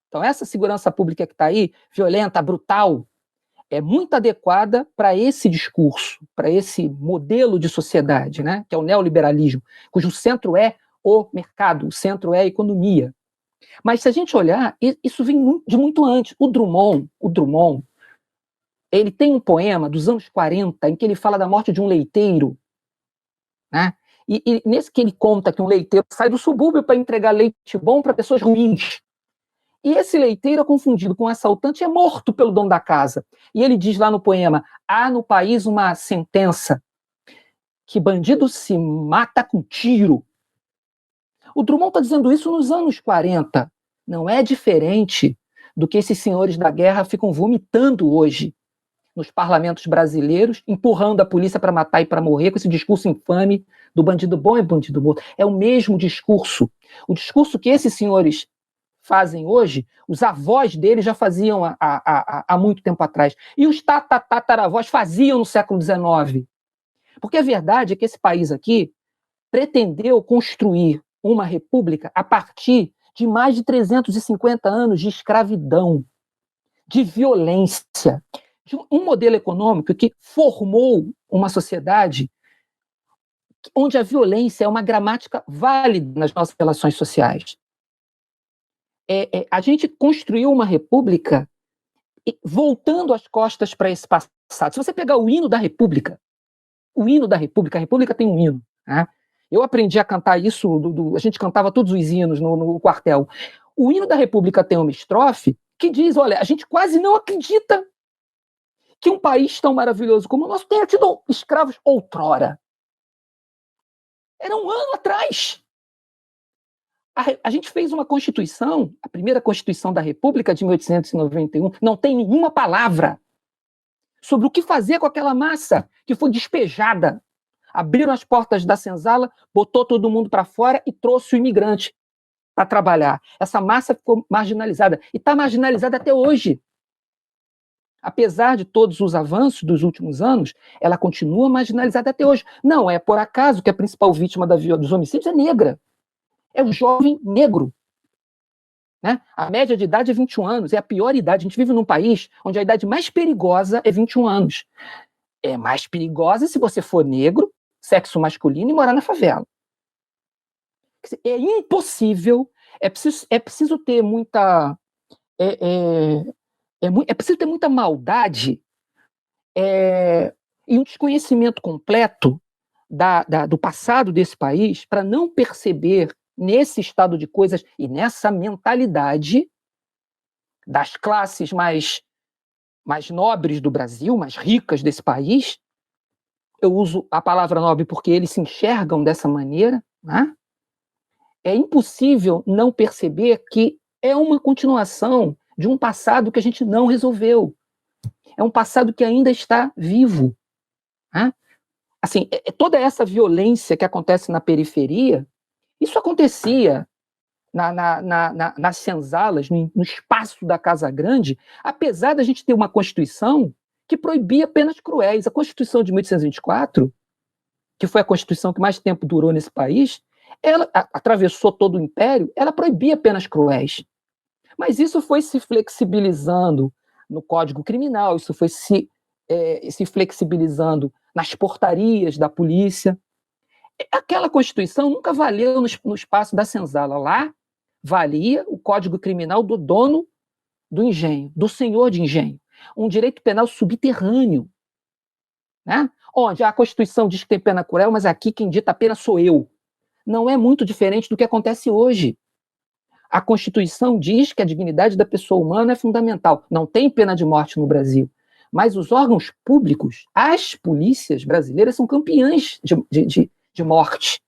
Então, essa segurança pública que está aí, violenta, brutal, é muito adequada para esse discurso, para esse modelo de sociedade, né, que é o neoliberalismo, cujo centro é o mercado, o centro é a economia. Mas se a gente olhar, isso vem de muito antes. O Drummond, ele tem um poema dos anos 40 em que ele fala da morte de um leiteiro, né? E nesse que ele conta que um leiteiro sai do subúrbio para entregar leite bom para pessoas ruins. E esse leiteiro é confundido com um assaltante e é morto pelo dono da casa. E ele diz lá no poema: há no país uma sentença que bandido se mata com tiro. O Drummond está dizendo isso nos anos 40. Não é diferente do que esses senhores da guerra ficam vomitando hoje nos parlamentos brasileiros, empurrando a polícia para matar e para morrer, com esse discurso infame do bandido bom e bandido morto. É o mesmo discurso. O discurso que esses senhores fazem hoje, os avós deles já faziam há muito tempo atrás. E os tataravós faziam no século XIX. Porque a verdade é que esse país aqui pretendeu construir uma república a partir de mais de 350 anos de escravidão, de violência, de um modelo econômico que formou uma sociedade onde a violência é uma gramática válida nas nossas relações sociais. A gente construiu uma república voltando as costas para esse passado. Se você pegar o hino da república, a república tem um hino. Né? Eu aprendi a cantar isso, a gente cantava todos os hinos no quartel. O hino da república tem uma estrofe que diz: olha, a gente quase não acredita que um país tão maravilhoso como o nosso tenha tido escravos outrora. Era um ano atrás. A gente fez uma Constituição, a primeira Constituição da República de 1891, não tem nenhuma palavra sobre o que fazer com aquela massa que foi despejada Abriram as portas da senzala, botou todo mundo para fora e trouxe o imigrante para trabalhar. Essa massa ficou marginalizada, e está marginalizada até hoje. Apesar de todos os avanços dos últimos anos, ela continua marginalizada até hoje. Não é por acaso que a principal vítima dos homicídios é negra. É o jovem negro. Né? A média de idade é 21 anos, é a pior idade. A gente vive num país onde a idade mais perigosa é 21 anos. É mais perigosa se você for negro, sexo masculino e morar na favela. É impossível, é preciso ter muita... É preciso ter muita maldade e um desconhecimento completo do passado desse país para não perceber nesse estado de coisas e nessa mentalidade das classes mais nobres do Brasil, mais ricas desse país. Eu uso a palavra nobre porque eles se enxergam dessa maneira, né? É impossível não perceber que é uma continuação de um passado que a gente não resolveu. É um passado que ainda está vivo. Né? Assim, toda essa violência que acontece na periferia, isso acontecia nas senzalas, no espaço da Casa Grande, apesar da gente ter uma Constituição que proibia penas cruéis. A Constituição de 1824, que foi a Constituição que mais tempo durou nesse país, ela atravessou todo o Império, ela proibia penas cruéis. Mas isso foi se flexibilizando no Código Criminal, isso foi se flexibilizando nas portarias da polícia. Aquela Constituição nunca valeu no espaço da senzala. Lá valia o Código Criminal do dono do engenho, do senhor de engenho. Um direito penal subterrâneo. Né? Onde a Constituição diz que tem pena cruel, mas aqui quem dita a pena sou eu. Não é muito diferente do que acontece hoje. A Constituição diz que a dignidade da pessoa humana é fundamental. Não tem pena de morte no Brasil. Mas os órgãos públicos, as polícias brasileiras, são campeãs de morte.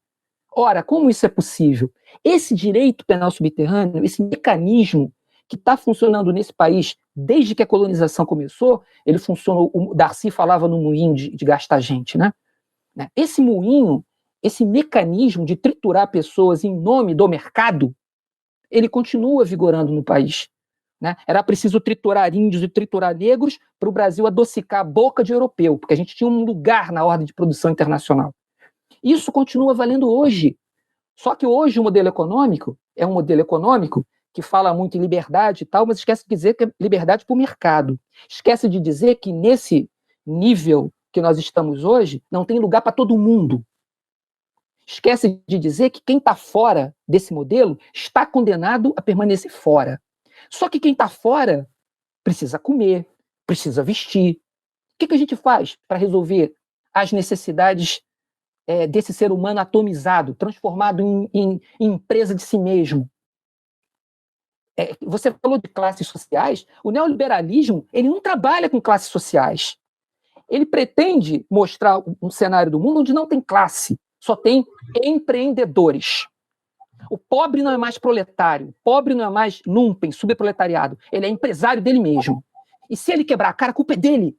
Ora, como isso é possível? Esse direito penal subterrâneo, esse mecanismo que está funcionando nesse país desde que a colonização começou, ele funcionou, o Darcy falava no moinho de gastar gente, né? Esse moinho, esse mecanismo de triturar pessoas em nome do mercado, ele continua vigorando no país. Né? Era preciso triturar índios e triturar negros para o Brasil adocicar a boca de europeu, porque a gente tinha um lugar na ordem de produção internacional. Isso continua valendo hoje. Só que hoje o modelo econômico é um modelo econômico que fala muito em liberdade e tal, mas esquece de dizer que é liberdade para o mercado. Esquece de dizer que nesse nível que nós estamos hoje, não tem lugar para todo mundo. Esquece de dizer que quem está fora desse modelo está condenado a permanecer fora. Só que quem está fora precisa comer, precisa vestir. O que a gente faz para resolver as necessidades desse ser humano atomizado, transformado em empresa de si mesmo? Você falou de classes sociais. O neoliberalismo ele não trabalha com classes sociais. Ele pretende mostrar um cenário do mundo onde não tem classe, só tem empreendedores. O pobre não é mais proletário, o pobre não é mais lumpen, subproletariado. Ele é empresário dele mesmo. E se ele quebrar a cara, a culpa é dele.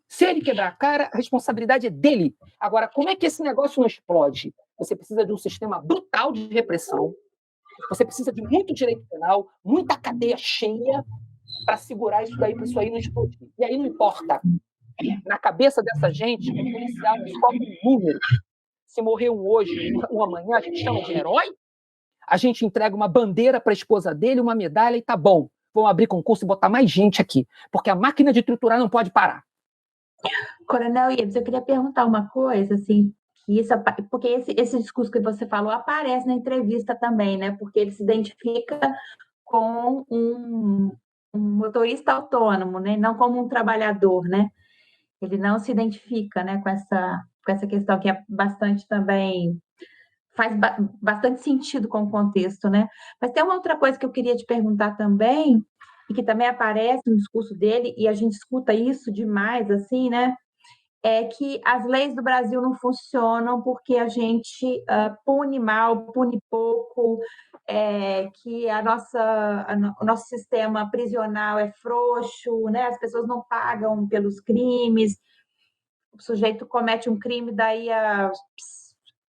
Se ele quebrar a cara, a responsabilidade é dele. Agora, como é que esse negócio não explode? Você precisa de um sistema brutal de repressão, você precisa de muito direito penal, muita cadeia cheia para segurar isso daí, para isso aí não explodir. E aí não importa. Na cabeça dessa gente, o policial descobre um número. Se morrer um hoje, um amanhã, a gente chama de herói? A gente entrega uma bandeira para a esposa dele, uma medalha e tá bom. Vamos abrir concurso e botar mais gente aqui, porque a máquina de triturar não pode parar. Coronel Ives, eu queria perguntar uma coisa, assim, porque esse discurso que você falou aparece na entrevista também, né? Porque ele se identifica com um motorista autônomo, né? Não como um trabalhador, né? Ele não se identifica, né, com essa questão que é bastante também faz bastante sentido com o contexto, né? Mas tem uma outra coisa que eu queria te perguntar também, e que também aparece no discurso dele, e a gente escuta isso demais, assim, né? É que as leis do Brasil não funcionam porque a gente pune mal, pune pouco, que o nosso sistema prisional é frouxo, né? As pessoas não pagam pelos crimes. o sujeito comete um crime, daí a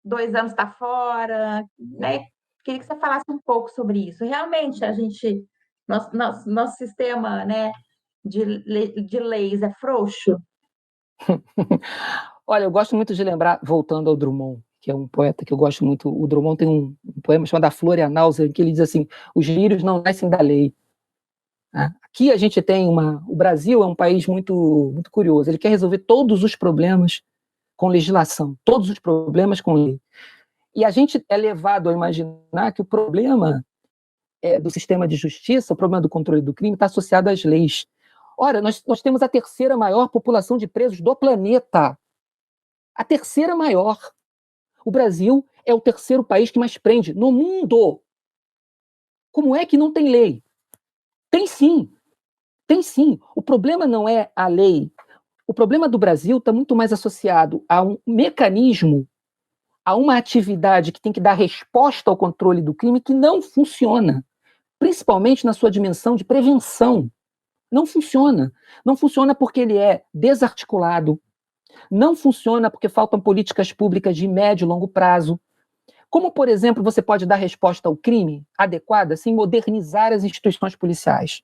2 anos está fora, né? Queria que você falasse um pouco sobre isso. Realmente, nosso sistema, né, de leis é frouxo? Olha, eu gosto muito de lembrar, voltando ao Drummond, que é um poeta que eu gosto muito. O Drummond tem um poema chamado A Flor e a Náusea, que ele diz assim: os lírios não nascem da lei. Aqui a gente tem o Brasil é um país muito, muito curioso. Ele quer resolver todos os problemas com legislação, todos os problemas com lei. E a gente é levado a imaginar que o problema do sistema de justiça, o problema do controle do crime, está associado às leis. Ora, nós temos a terceira maior população de presos do planeta. A terceira maior. O Brasil é o terceiro país que mais prende no mundo. Como é que não tem lei? Tem sim. Tem sim. O problema não é a lei. O problema do Brasil está muito mais associado a um mecanismo, a uma atividade que tem que dar resposta ao controle do crime que não funciona, principalmente na sua dimensão de prevenção. Não funciona. Não funciona porque ele é desarticulado, não funciona porque faltam políticas públicas de médio e longo prazo. Como, por exemplo, você pode dar resposta ao crime adequada sem modernizar as instituições policiais?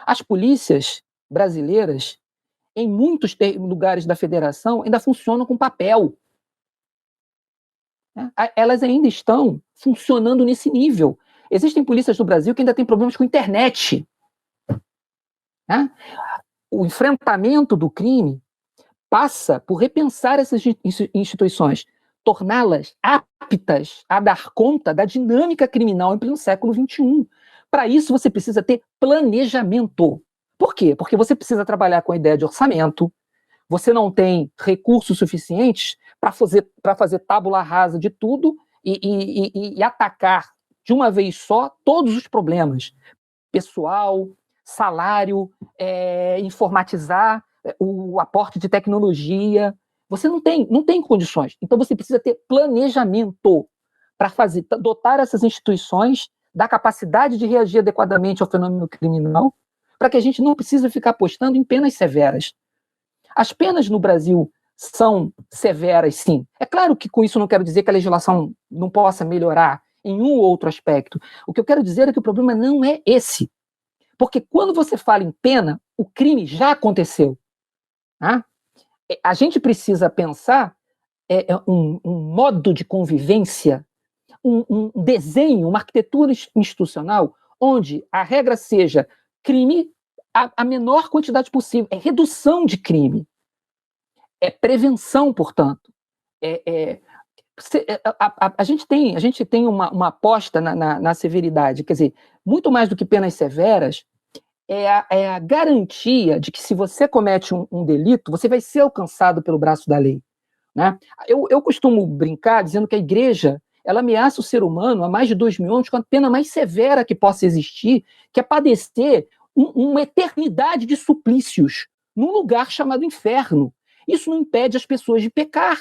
As polícias brasileiras, em muitos lugares da federação, ainda funcionam com papel. Elas ainda estão funcionando nesse nível. Existem polícias no Brasil que ainda têm problemas com internet. O enfrentamento do crime passa por repensar essas instituições, torná-las aptas a dar conta da dinâmica criminal em pleno século XXI. Para isso, você precisa ter planejamento. Por quê? Porque você precisa trabalhar com a ideia de orçamento, você não tem recursos suficientes para fazer tábula rasa de tudo e atacar de uma vez só todos os problemas. Pessoal, salário, informatizar, o aporte de tecnologia. Você não tem condições. Então você precisa ter planejamento para dotar essas instituições da capacidade de reagir adequadamente ao fenômeno criminal, para que a gente não precise ficar apostando em penas severas. As penas no Brasil são severas, sim. É claro que com isso não quero dizer que a legislação não possa melhorar em um ou outro aspecto. O que eu quero dizer é que o problema não é esse. Porque quando você fala em pena, o crime já aconteceu. A gente precisa pensar um modo de convivência, um desenho, uma arquitetura institucional, onde a regra seja crime a menor quantidade possível, é redução de crime, é prevenção, portanto. A gente tem uma aposta na severidade, quer dizer, muito mais do que penas severas, é a garantia de que se você comete um delito, você vai ser alcançado pelo braço da lei. Né? Eu costumo brincar dizendo que a igreja ela ameaça o ser humano há mais de 2000 anos com a pena mais severa que possa existir, que é padecer uma eternidade de suplícios num lugar chamado inferno. Isso não impede as pessoas de pecar.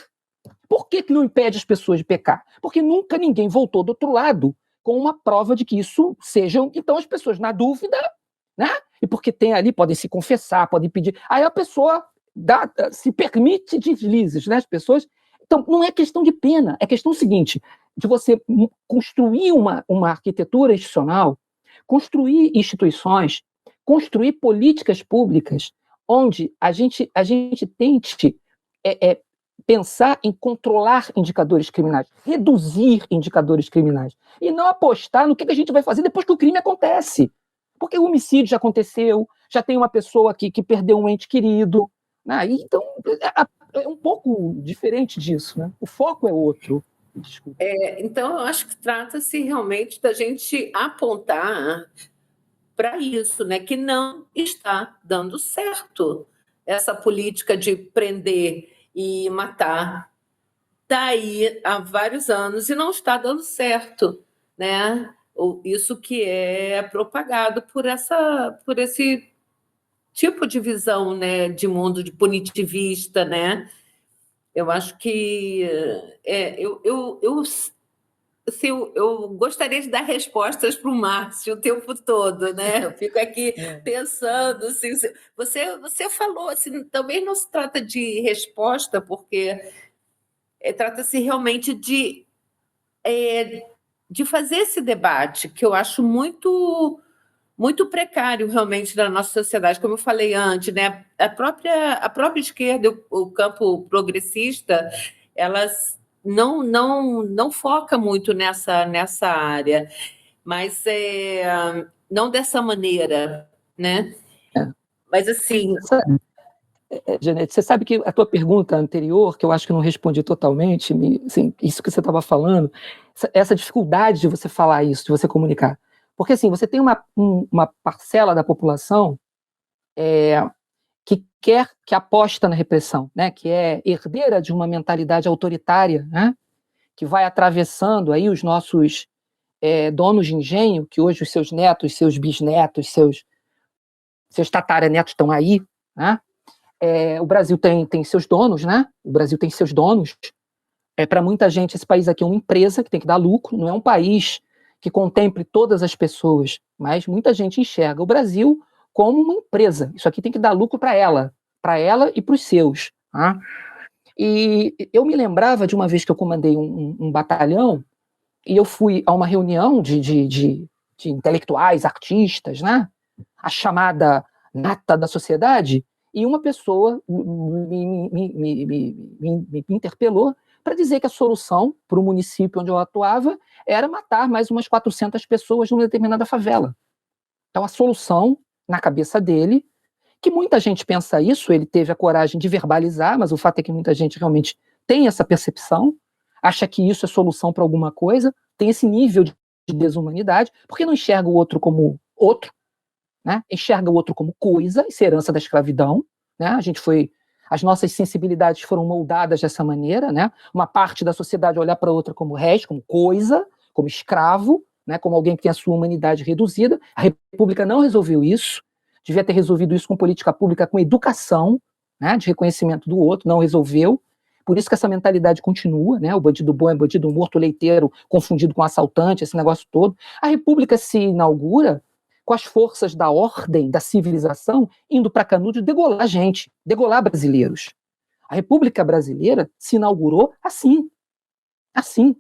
Por que não impede as pessoas de pecar? Porque nunca ninguém voltou do outro lado com uma prova de que isso seja... Então as pessoas, na dúvida, né? E porque tem ali, podem se confessar, podem pedir... Aí a pessoa se permite deslizes, né? As pessoas... Então, não é questão de pena, é questão seguinte, de você construir uma arquitetura institucional, construir instituições, construir políticas públicas onde a gente tente pensar em controlar indicadores criminais, reduzir indicadores criminais, e não apostar no que a gente vai fazer depois que o crime acontece. Porque o homicídio já aconteceu, já tem uma pessoa que perdeu um ente querido. Né? Então, é um pouco diferente disso. Né? O foco é outro. Desculpa. Então, eu acho que trata-se realmente da gente apontar para isso, né? Que não está dando certo essa política de prender e matar. Está aí há vários anos e não está dando certo, né? Isso que é propagado por esse tipo de visão, né, de mundo de punitivista, né? Eu acho que eu assim, eu gostaria de dar respostas para o Márcio o tempo todo, né? Eu fico aqui pensando, assim, você falou, assim, talvez não se trata de resposta, porque trata-se realmente de fazer esse debate, que eu acho muito precário realmente na nossa sociedade, como eu falei antes, né? A própria esquerda, o campo progressista, elas não foca muito nessa área, mas não dessa maneira, né? Mas assim, Janete, você sabe que a tua pergunta anterior, que eu acho que não respondi totalmente, assim, isso que você estava falando, essa dificuldade de você falar isso, de você comunicar. Porque assim, você tem uma parcela da população que aposta na repressão, né, que é herdeira de uma mentalidade autoritária, né, que vai atravessando aí os nossos donos de engenho, que hoje os seus netos, seus bisnetos, seus tataranetos estão aí, né? O Brasil tem seus donos, né? O Brasil tem seus donos. Para muita gente, esse país aqui é uma empresa que tem que dar lucro, não é um país que contemple todas as pessoas, mas muita gente enxerga o Brasil como uma empresa. Isso aqui tem que dar lucro para ela e para os seus. Tá? E eu me lembrava de uma vez que eu comandei um batalhão e eu fui a uma reunião de intelectuais, artistas, né? A chamada nata da sociedade, e uma pessoa me interpelou para dizer que a solução para o município onde eu atuava era matar mais umas 400 pessoas numa determinada favela. Então, a solução, na cabeça dele, que muita gente pensa isso, ele teve a coragem de verbalizar, mas o fato é que muita gente realmente tem essa percepção, acha que isso é solução para alguma coisa, tem esse nível de desumanidade, porque não enxerga o outro como outro, né? Enxerga o outro como coisa, isso é herança da escravidão, né? As nossas sensibilidades foram moldadas dessa maneira, né? Uma parte da sociedade olhar para a outra como resto, como coisa, como escravo, né? Como alguém que tem a sua humanidade reduzida. A República não resolveu isso, devia ter resolvido isso com política pública, com educação, né? De reconhecimento do outro, não resolveu. Por isso que essa mentalidade continua, né? O bandido bom é bandido morto, o leiteiro confundido com assaltante, esse negócio todo. A República se inaugura com as forças da ordem, da civilização, indo para Canudos degolar gente, degolar brasileiros. A República Brasileira se inaugurou assim. Assim.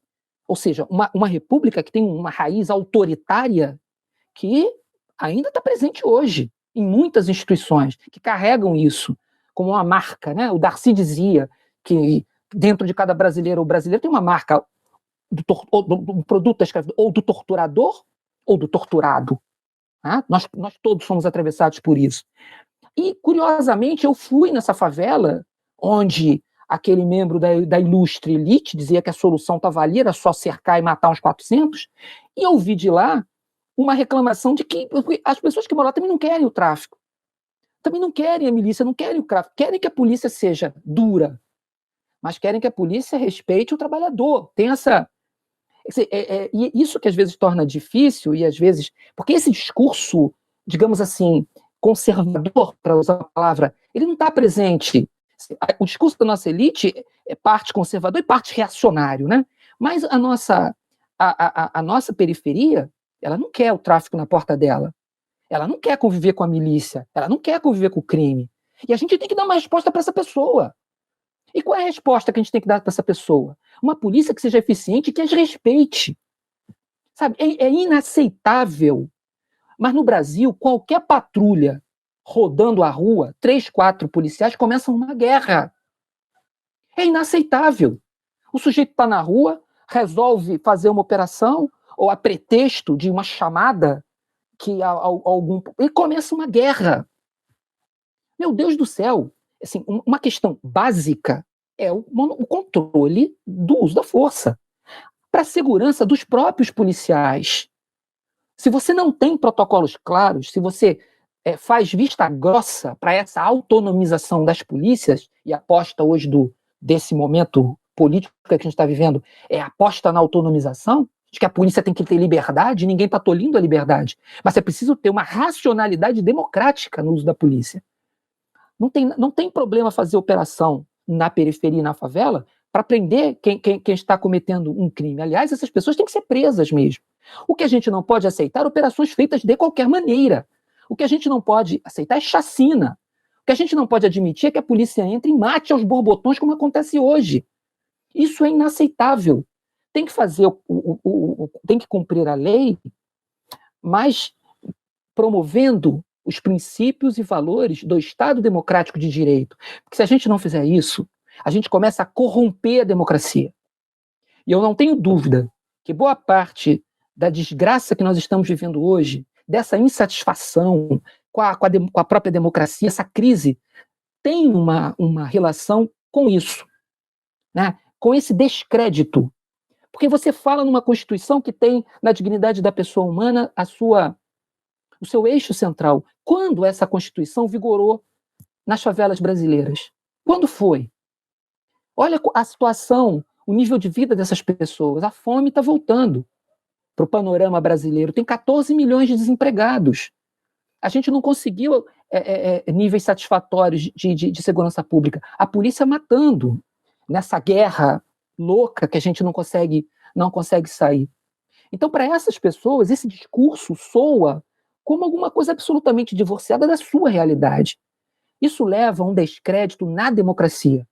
Ou seja, uma república que tem uma raiz autoritária que ainda está presente hoje em muitas instituições que carregam isso como uma marca, né? O Darcy dizia que dentro de cada brasileiro ou brasileiro tem uma marca do produto da escravidão, ou do torturador ou do torturado. Nós todos somos atravessados por isso. E, curiosamente, eu fui nessa favela onde aquele membro da ilustre elite dizia que a solução estava ali, era só cercar e matar uns 400, e eu ouvi de lá uma reclamação de que as pessoas que moram lá também não querem o tráfico, também não querem a milícia, não querem o tráfico, querem que a polícia seja dura, mas querem que a polícia respeite o trabalhador. Tem essa... E isso que às vezes torna difícil, e às vezes... Porque esse discurso, digamos assim, conservador, para usar a palavra, ele não está presente. O discurso da nossa elite é parte conservador e parte reacionário, né? Mas a nossa periferia, ela não quer o tráfico na porta dela. Ela não quer conviver com a milícia. Ela não quer conviver com o crime. E a gente tem que dar uma resposta para essa pessoa. E qual é a resposta que a gente tem que dar para essa pessoa? Uma polícia que seja eficiente e que as respeite. Sabe? É inaceitável. Mas no Brasil, qualquer patrulha rodando a rua, 3, 4 policiais começam uma guerra. É inaceitável. O sujeito está na rua, resolve fazer uma operação, ou a pretexto de uma chamada, e começa uma guerra. Meu Deus do céu! Assim, uma questão básica é o controle do uso da força para a segurança dos próprios policiais. Se você não tem protocolos claros, se você faz vista grossa para essa autonomização das polícias, e a aposta hoje desse momento político que a gente está vivendo é a aposta na autonomização, de que a polícia tem que ter liberdade, ninguém está tolindo a liberdade, mas é preciso ter uma racionalidade democrática no uso da polícia. Não tem problema fazer operação na periferia e na favela, para prender quem está cometendo um crime. Aliás, essas pessoas têm que ser presas mesmo. O que a gente não pode aceitar é operações feitas de qualquer maneira. O que a gente não pode aceitar é chacina. O que a gente não pode admitir é que a polícia entre e mate aos borbotões, como acontece hoje. Isso é inaceitável. Tem que fazer, tem que cumprir a lei, mas promovendo os princípios e valores do Estado democrático de direito. Porque se a gente não fizer isso, a gente começa a corromper a democracia. E eu não tenho dúvida que boa parte da desgraça que nós estamos vivendo hoje, dessa insatisfação com a própria democracia, essa crise, tem uma relação com isso, né? Com esse descrédito. Porque você fala numa Constituição que tem, na dignidade da pessoa humana, o seu eixo central. Quando essa Constituição vigorou nas favelas brasileiras? Quando foi? Olha a situação, o nível de vida dessas pessoas. A fome está voltando para o panorama brasileiro. Tem 14 milhões de desempregados. A gente não conseguiu níveis satisfatórios de segurança pública. A polícia matando nessa guerra louca que a gente não consegue sair. Então, para essas pessoas, esse discurso soa como alguma coisa absolutamente divorciada da sua realidade. Isso leva a um descrédito na democracia.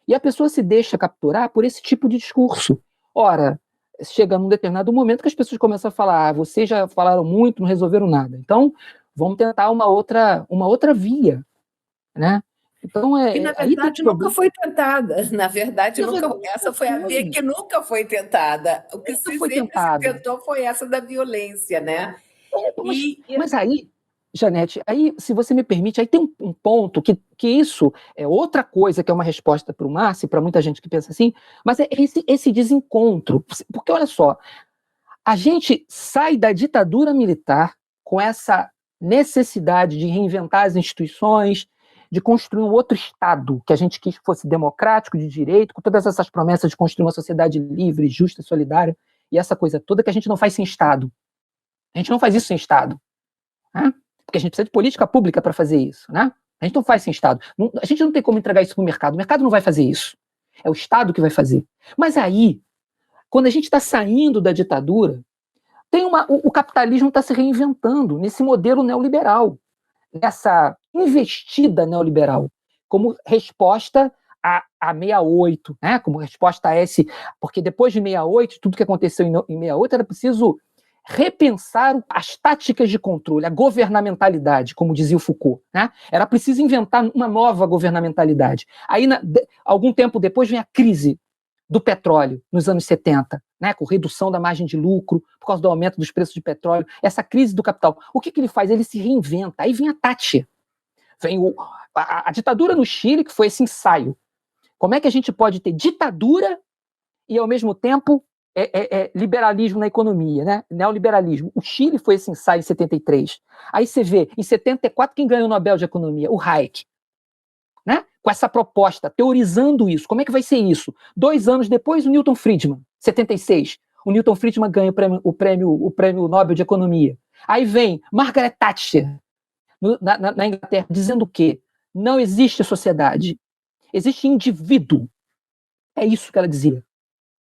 E a pessoa se deixa capturar por esse tipo de discurso. Ora, chega num determinado momento que as pessoas começam a falar: vocês já falaram muito, não resolveram nada. Então, vamos tentar uma outra via, né? Então, que, na verdade, nunca foi tentada. Na verdade, essa foi a via que nunca foi tentada. O que sempre se tentou foi essa da violência, né? Mas aí, Janete, aí, se você me permite, aí tem um ponto que isso é outra coisa, que é uma resposta para o Márcio, para muita gente que pensa assim, mas é esse desencontro. Porque, olha só, a gente sai da ditadura militar com essa necessidade de reinventar as instituições, de construir um outro Estado, que a gente quis que fosse democrático, de direito, com todas essas promessas de construir uma sociedade livre, justa, solidária, e essa coisa toda que a gente não faz sem Estado. A gente não faz isso sem Estado. Né? Porque a gente precisa de política pública para fazer isso. Né? A gente não faz sem Estado. A gente não tem como entregar isso para o mercado. O mercado não vai fazer isso. É o Estado que vai fazer. Mas aí, quando a gente está saindo da ditadura, o capitalismo está se reinventando nesse modelo neoliberal, nessa investida neoliberal, como resposta a 68, né? Como resposta a esse... Porque depois de 68, tudo que aconteceu em 68, era preciso repensar as táticas de controle, a governamentalidade, como dizia o Foucault. Né? Era preciso inventar uma nova governamentalidade. Aí, algum tempo depois, vem a crise do petróleo, nos anos 70, né? Com redução da margem de lucro, por causa do aumento dos preços de petróleo, essa crise do capital. O que ele faz? Ele se reinventa. Aí vem a Thatcher. Vem a ditadura no Chile, que foi esse ensaio. Como é que a gente pode ter ditadura e, ao mesmo tempo, liberalismo na economia, né? Neoliberalismo. O Chile foi esse ensaio em 73. Aí você vê, em 74, quem ganhou o Nobel de Economia? O Hayek. Né? Com essa proposta, teorizando isso. Como é que vai ser isso? 2 anos depois, o Milton Friedman, 76. O Milton Friedman ganha o prêmio Nobel de Economia. Aí vem Margaret Thatcher, na Inglaterra, dizendo o quê? Não existe sociedade. Existe indivíduo. É isso que ela dizia.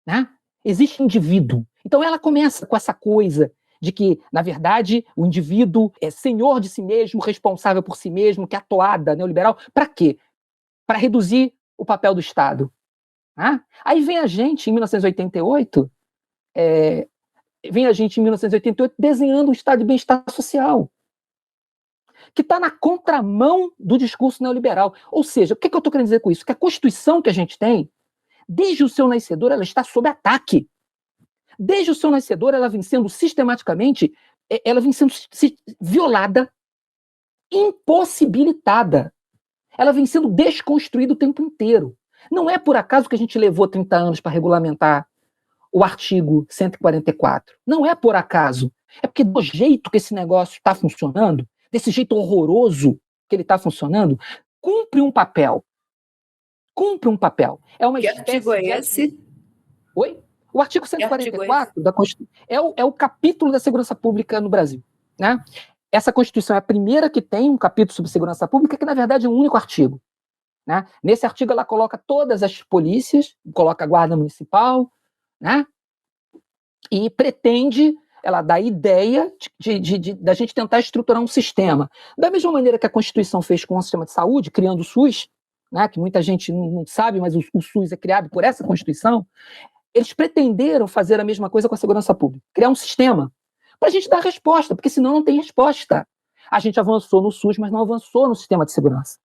Né? Existe indivíduo. Então ela começa com essa coisa de que, na verdade, o indivíduo é senhor de si mesmo, responsável por si mesmo, que é a toada neoliberal. Para quê? Para reduzir o papel do Estado. Né? Aí vem a gente, em 1988, desenhando um Estado de bem-estar social, que está na contramão do discurso neoliberal. Ou seja, o que eu estou querendo dizer com isso? Que a Constituição que a gente tem, desde o seu nascedor, ela está sob ataque. Desde o seu nascedor, ela vem sendo sistematicamente, ela vem sendo violada, impossibilitada. Ela vem sendo desconstruída o tempo inteiro. Não é por acaso que a gente levou 30 anos para regulamentar o artigo 144. Não é por acaso. É porque do jeito que esse negócio está funcionando, desse jeito horroroso que ele está funcionando, cumpre um papel. Cumpre um papel. É uma espécie. Que artigo é esse? Oi? O artigo 144 da Constituição é o capítulo da segurança pública no Brasil. Né? Essa Constituição é a primeira que tem um capítulo sobre segurança pública, que na verdade é um único artigo. né? Nesse artigo ela coloca todas as polícias, coloca a Guarda Municipal, né? E pretende, ela dá a ideia da gente tentar estruturar um sistema. Da mesma maneira que a Constituição fez com o sistema de saúde, criando o SUS, né, que muita gente não sabe, mas o SUS é criado por essa Constituição, eles pretenderam fazer a mesma coisa com a segurança pública, criar um sistema para a gente dar resposta, porque senão não tem resposta. A gente avançou no SUS, mas não avançou no sistema de segurança.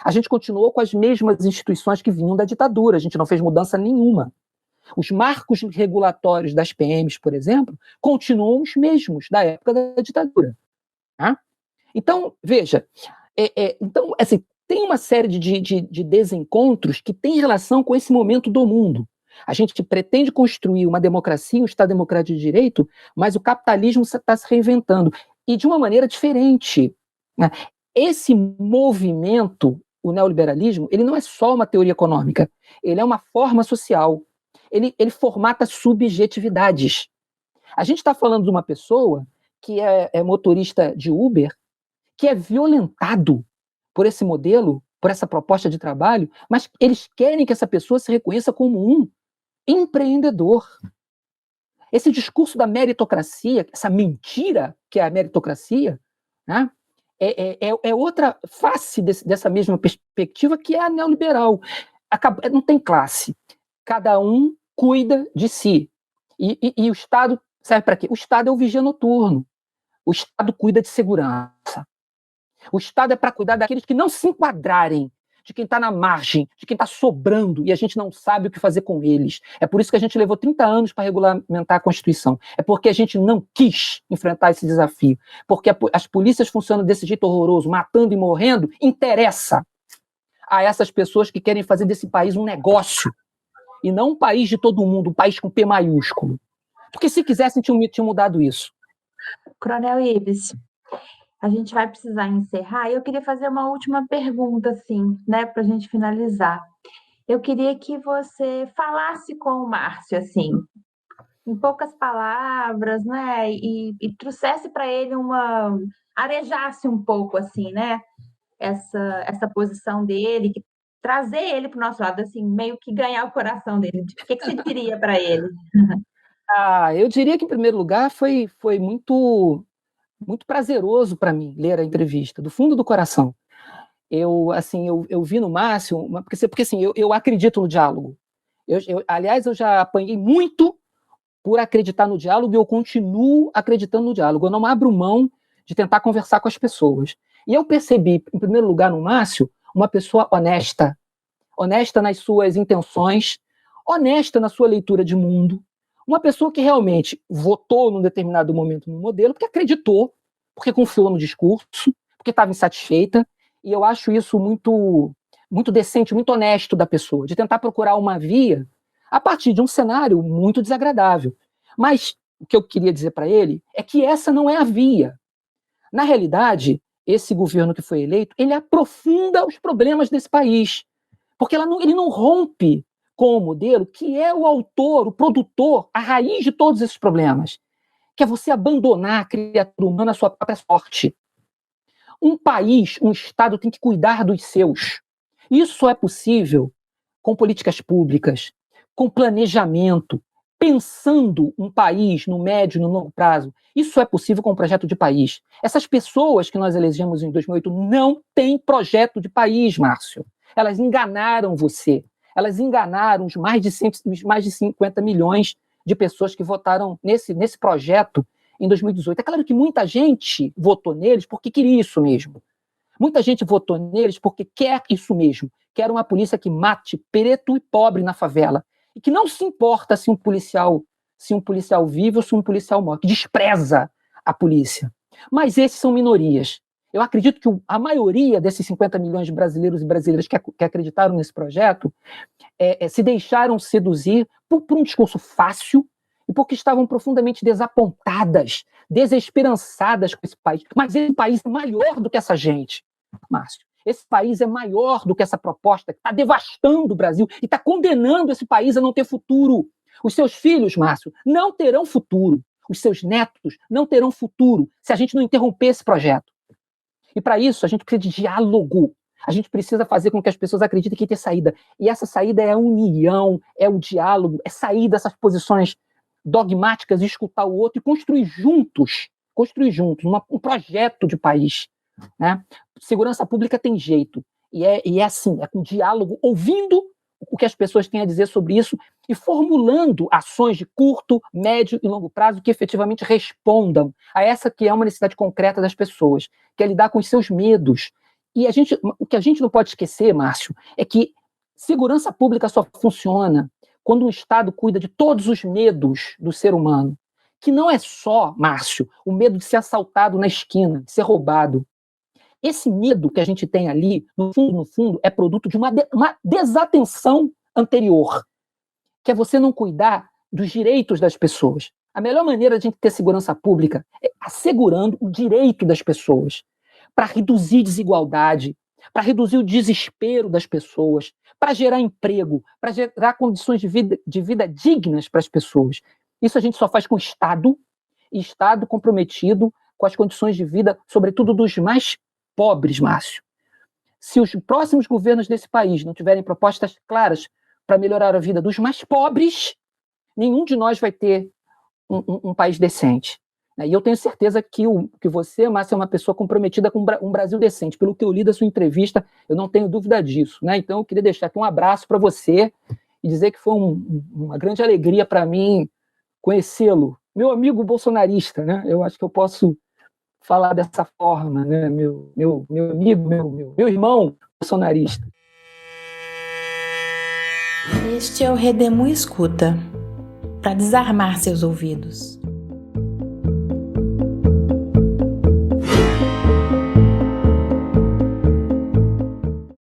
A gente continuou com as mesmas instituições que vinham da ditadura, a gente não fez mudança nenhuma. Os marcos regulatórios das PMs, por exemplo, continuam os mesmos da época da ditadura. Tá? Então, veja, então, assim, tem uma série de desencontros que tem relação com esse momento do mundo. A gente pretende construir uma democracia, um Estado democrático de direito, mas o capitalismo está se reinventando, e de uma maneira diferente. Né? Esse movimento, o neoliberalismo, ele não é só uma teoria econômica, ele é uma forma social. Ele formata subjetividades. A gente está falando de uma pessoa que é motorista de Uber, que é violentado por esse modelo, por essa proposta de trabalho, mas eles querem que essa pessoa se reconheça como um empreendedor. Esse discurso da meritocracia, essa mentira que é a meritocracia, né, é outra face dessa mesma perspectiva, que é a neoliberal. Não tem classe. Cada um cuida de si. E o Estado serve para quê? O Estado é o vigia noturno. O Estado cuida de segurança. O Estado é para cuidar daqueles que não se enquadrarem, de quem está na margem, de quem está sobrando, e a gente não sabe o que fazer com eles. É por isso que a gente levou 30 anos para regulamentar a Constituição. É porque a gente não quis enfrentar esse desafio. Porque as polícias funcionam desse jeito horroroso, matando e morrendo, interessa a essas pessoas que querem fazer desse país um negócio, e não um país de todo mundo, um país com P maiúsculo. Porque se quisessem, tinham mudado isso. Coronel Ives, a gente vai precisar encerrar, e eu queria fazer uma última pergunta, assim, né, para a gente finalizar. Eu queria que você falasse com o Márcio, assim, em poucas palavras, né, e trouxesse para ele arejasse um pouco, assim, né, essa posição dele, trazer ele para o nosso lado, assim, meio que ganhar o coração dele. O que você diria para ele? Eu diria que, em primeiro lugar, foi muito, muito prazeroso para mim ler a entrevista, do fundo do coração. Eu vi no Márcio, porque assim, eu acredito no diálogo. Aliás, eu já apanhei muito por acreditar no diálogo, e eu continuo acreditando no diálogo. Eu não abro mão de tentar conversar com as pessoas. E eu percebi, em primeiro lugar, no Márcio, uma pessoa honesta nas suas intenções, honesta na sua leitura de mundo, uma pessoa que realmente votou num determinado momento no modelo, porque acreditou, porque confiou no discurso, porque estava insatisfeita, e eu acho isso muito, muito decente, muito honesto da pessoa, de tentar procurar uma via a partir de um cenário muito desagradável. Mas o que eu queria dizer para ele é que essa não é a via. Na realidade, esse governo que foi eleito, ele aprofunda os problemas desse país, porque ele não rompe com o modelo que é o autor, o produtor, a raiz de todos esses problemas, que é você abandonar a criatura humana à sua própria sorte. Um país, um Estado tem que cuidar dos seus. Isso só é possível com políticas públicas, com planejamento, pensando um país no médio e no longo prazo. Isso é possível com um projeto de país. Essas pessoas que nós elegemos em 2008 não têm projeto de país, Márcio. Elas enganaram você. Elas enganaram os mais de 50 milhões de pessoas que votaram nesse projeto em 2018. É claro que muita gente votou neles porque queria isso mesmo. Muita gente votou neles porque quer isso mesmo. Quer uma polícia que mate preto e pobre na favela. E que não se importa se um policial vive ou se um policial morre, que despreza a polícia. Mas esses são minorias. Eu acredito que a maioria desses 50 milhões de brasileiros e brasileiras que acreditaram nesse projeto se deixaram seduzir por um discurso fácil e porque estavam profundamente desapontadas, desesperançadas com esse país. Mas esse país é maior do que essa gente, Márcio. Esse país é maior do que essa proposta que está devastando o Brasil e está condenando esse país a não ter futuro. Os seus filhos, Márcio, não terão futuro. Os seus netos não terão futuro se a gente não interromper esse projeto. E para isso, a gente precisa de diálogo. A gente precisa fazer com que as pessoas acreditem que tem saída. E essa saída é a união, é o diálogo, é sair dessas posições dogmáticas, escutar o outro e construir juntos um projeto de país, né? Segurança pública tem jeito, e é assim, é com diálogo, ouvindo o que as pessoas têm a dizer sobre isso e formulando ações de curto, médio e longo prazo que efetivamente respondam a essa que é uma necessidade concreta das pessoas, que é lidar com os seus medos. E o que a gente não pode esquecer, Márcio, é que segurança pública só funciona quando um Estado cuida de todos os medos do ser humano, que não é só, Márcio, o medo de ser assaltado na esquina, de ser roubado. Esse medo que a gente tem ali, no fundo, é produto de uma desatenção anterior, que é você não cuidar dos direitos das pessoas. A melhor maneira de a gente ter segurança pública é assegurando o direito das pessoas, para reduzir desigualdade, para reduzir o desespero das pessoas, para gerar emprego, para gerar condições de vida dignas para as pessoas. Isso a gente só faz com o Estado, e Estado comprometido com as condições de vida, sobretudo dos mais pobres, Márcio. Se os próximos governos desse país não tiverem propostas claras para melhorar a vida dos mais pobres, nenhum de nós vai ter um país decente. E eu tenho certeza que você, Márcio, é uma pessoa comprometida com um Brasil decente. Pelo que eu li da sua entrevista, eu não tenho dúvida disso, né? Então, eu queria deixar aqui um abraço para você e dizer que foi uma grande alegria para mim conhecê-lo. Meu amigo bolsonarista, né? Eu acho que eu posso falar dessa forma, né? Meu amigo, meu irmão bolsonarista. Este é o Redemoinho Escuta, para desarmar seus ouvidos.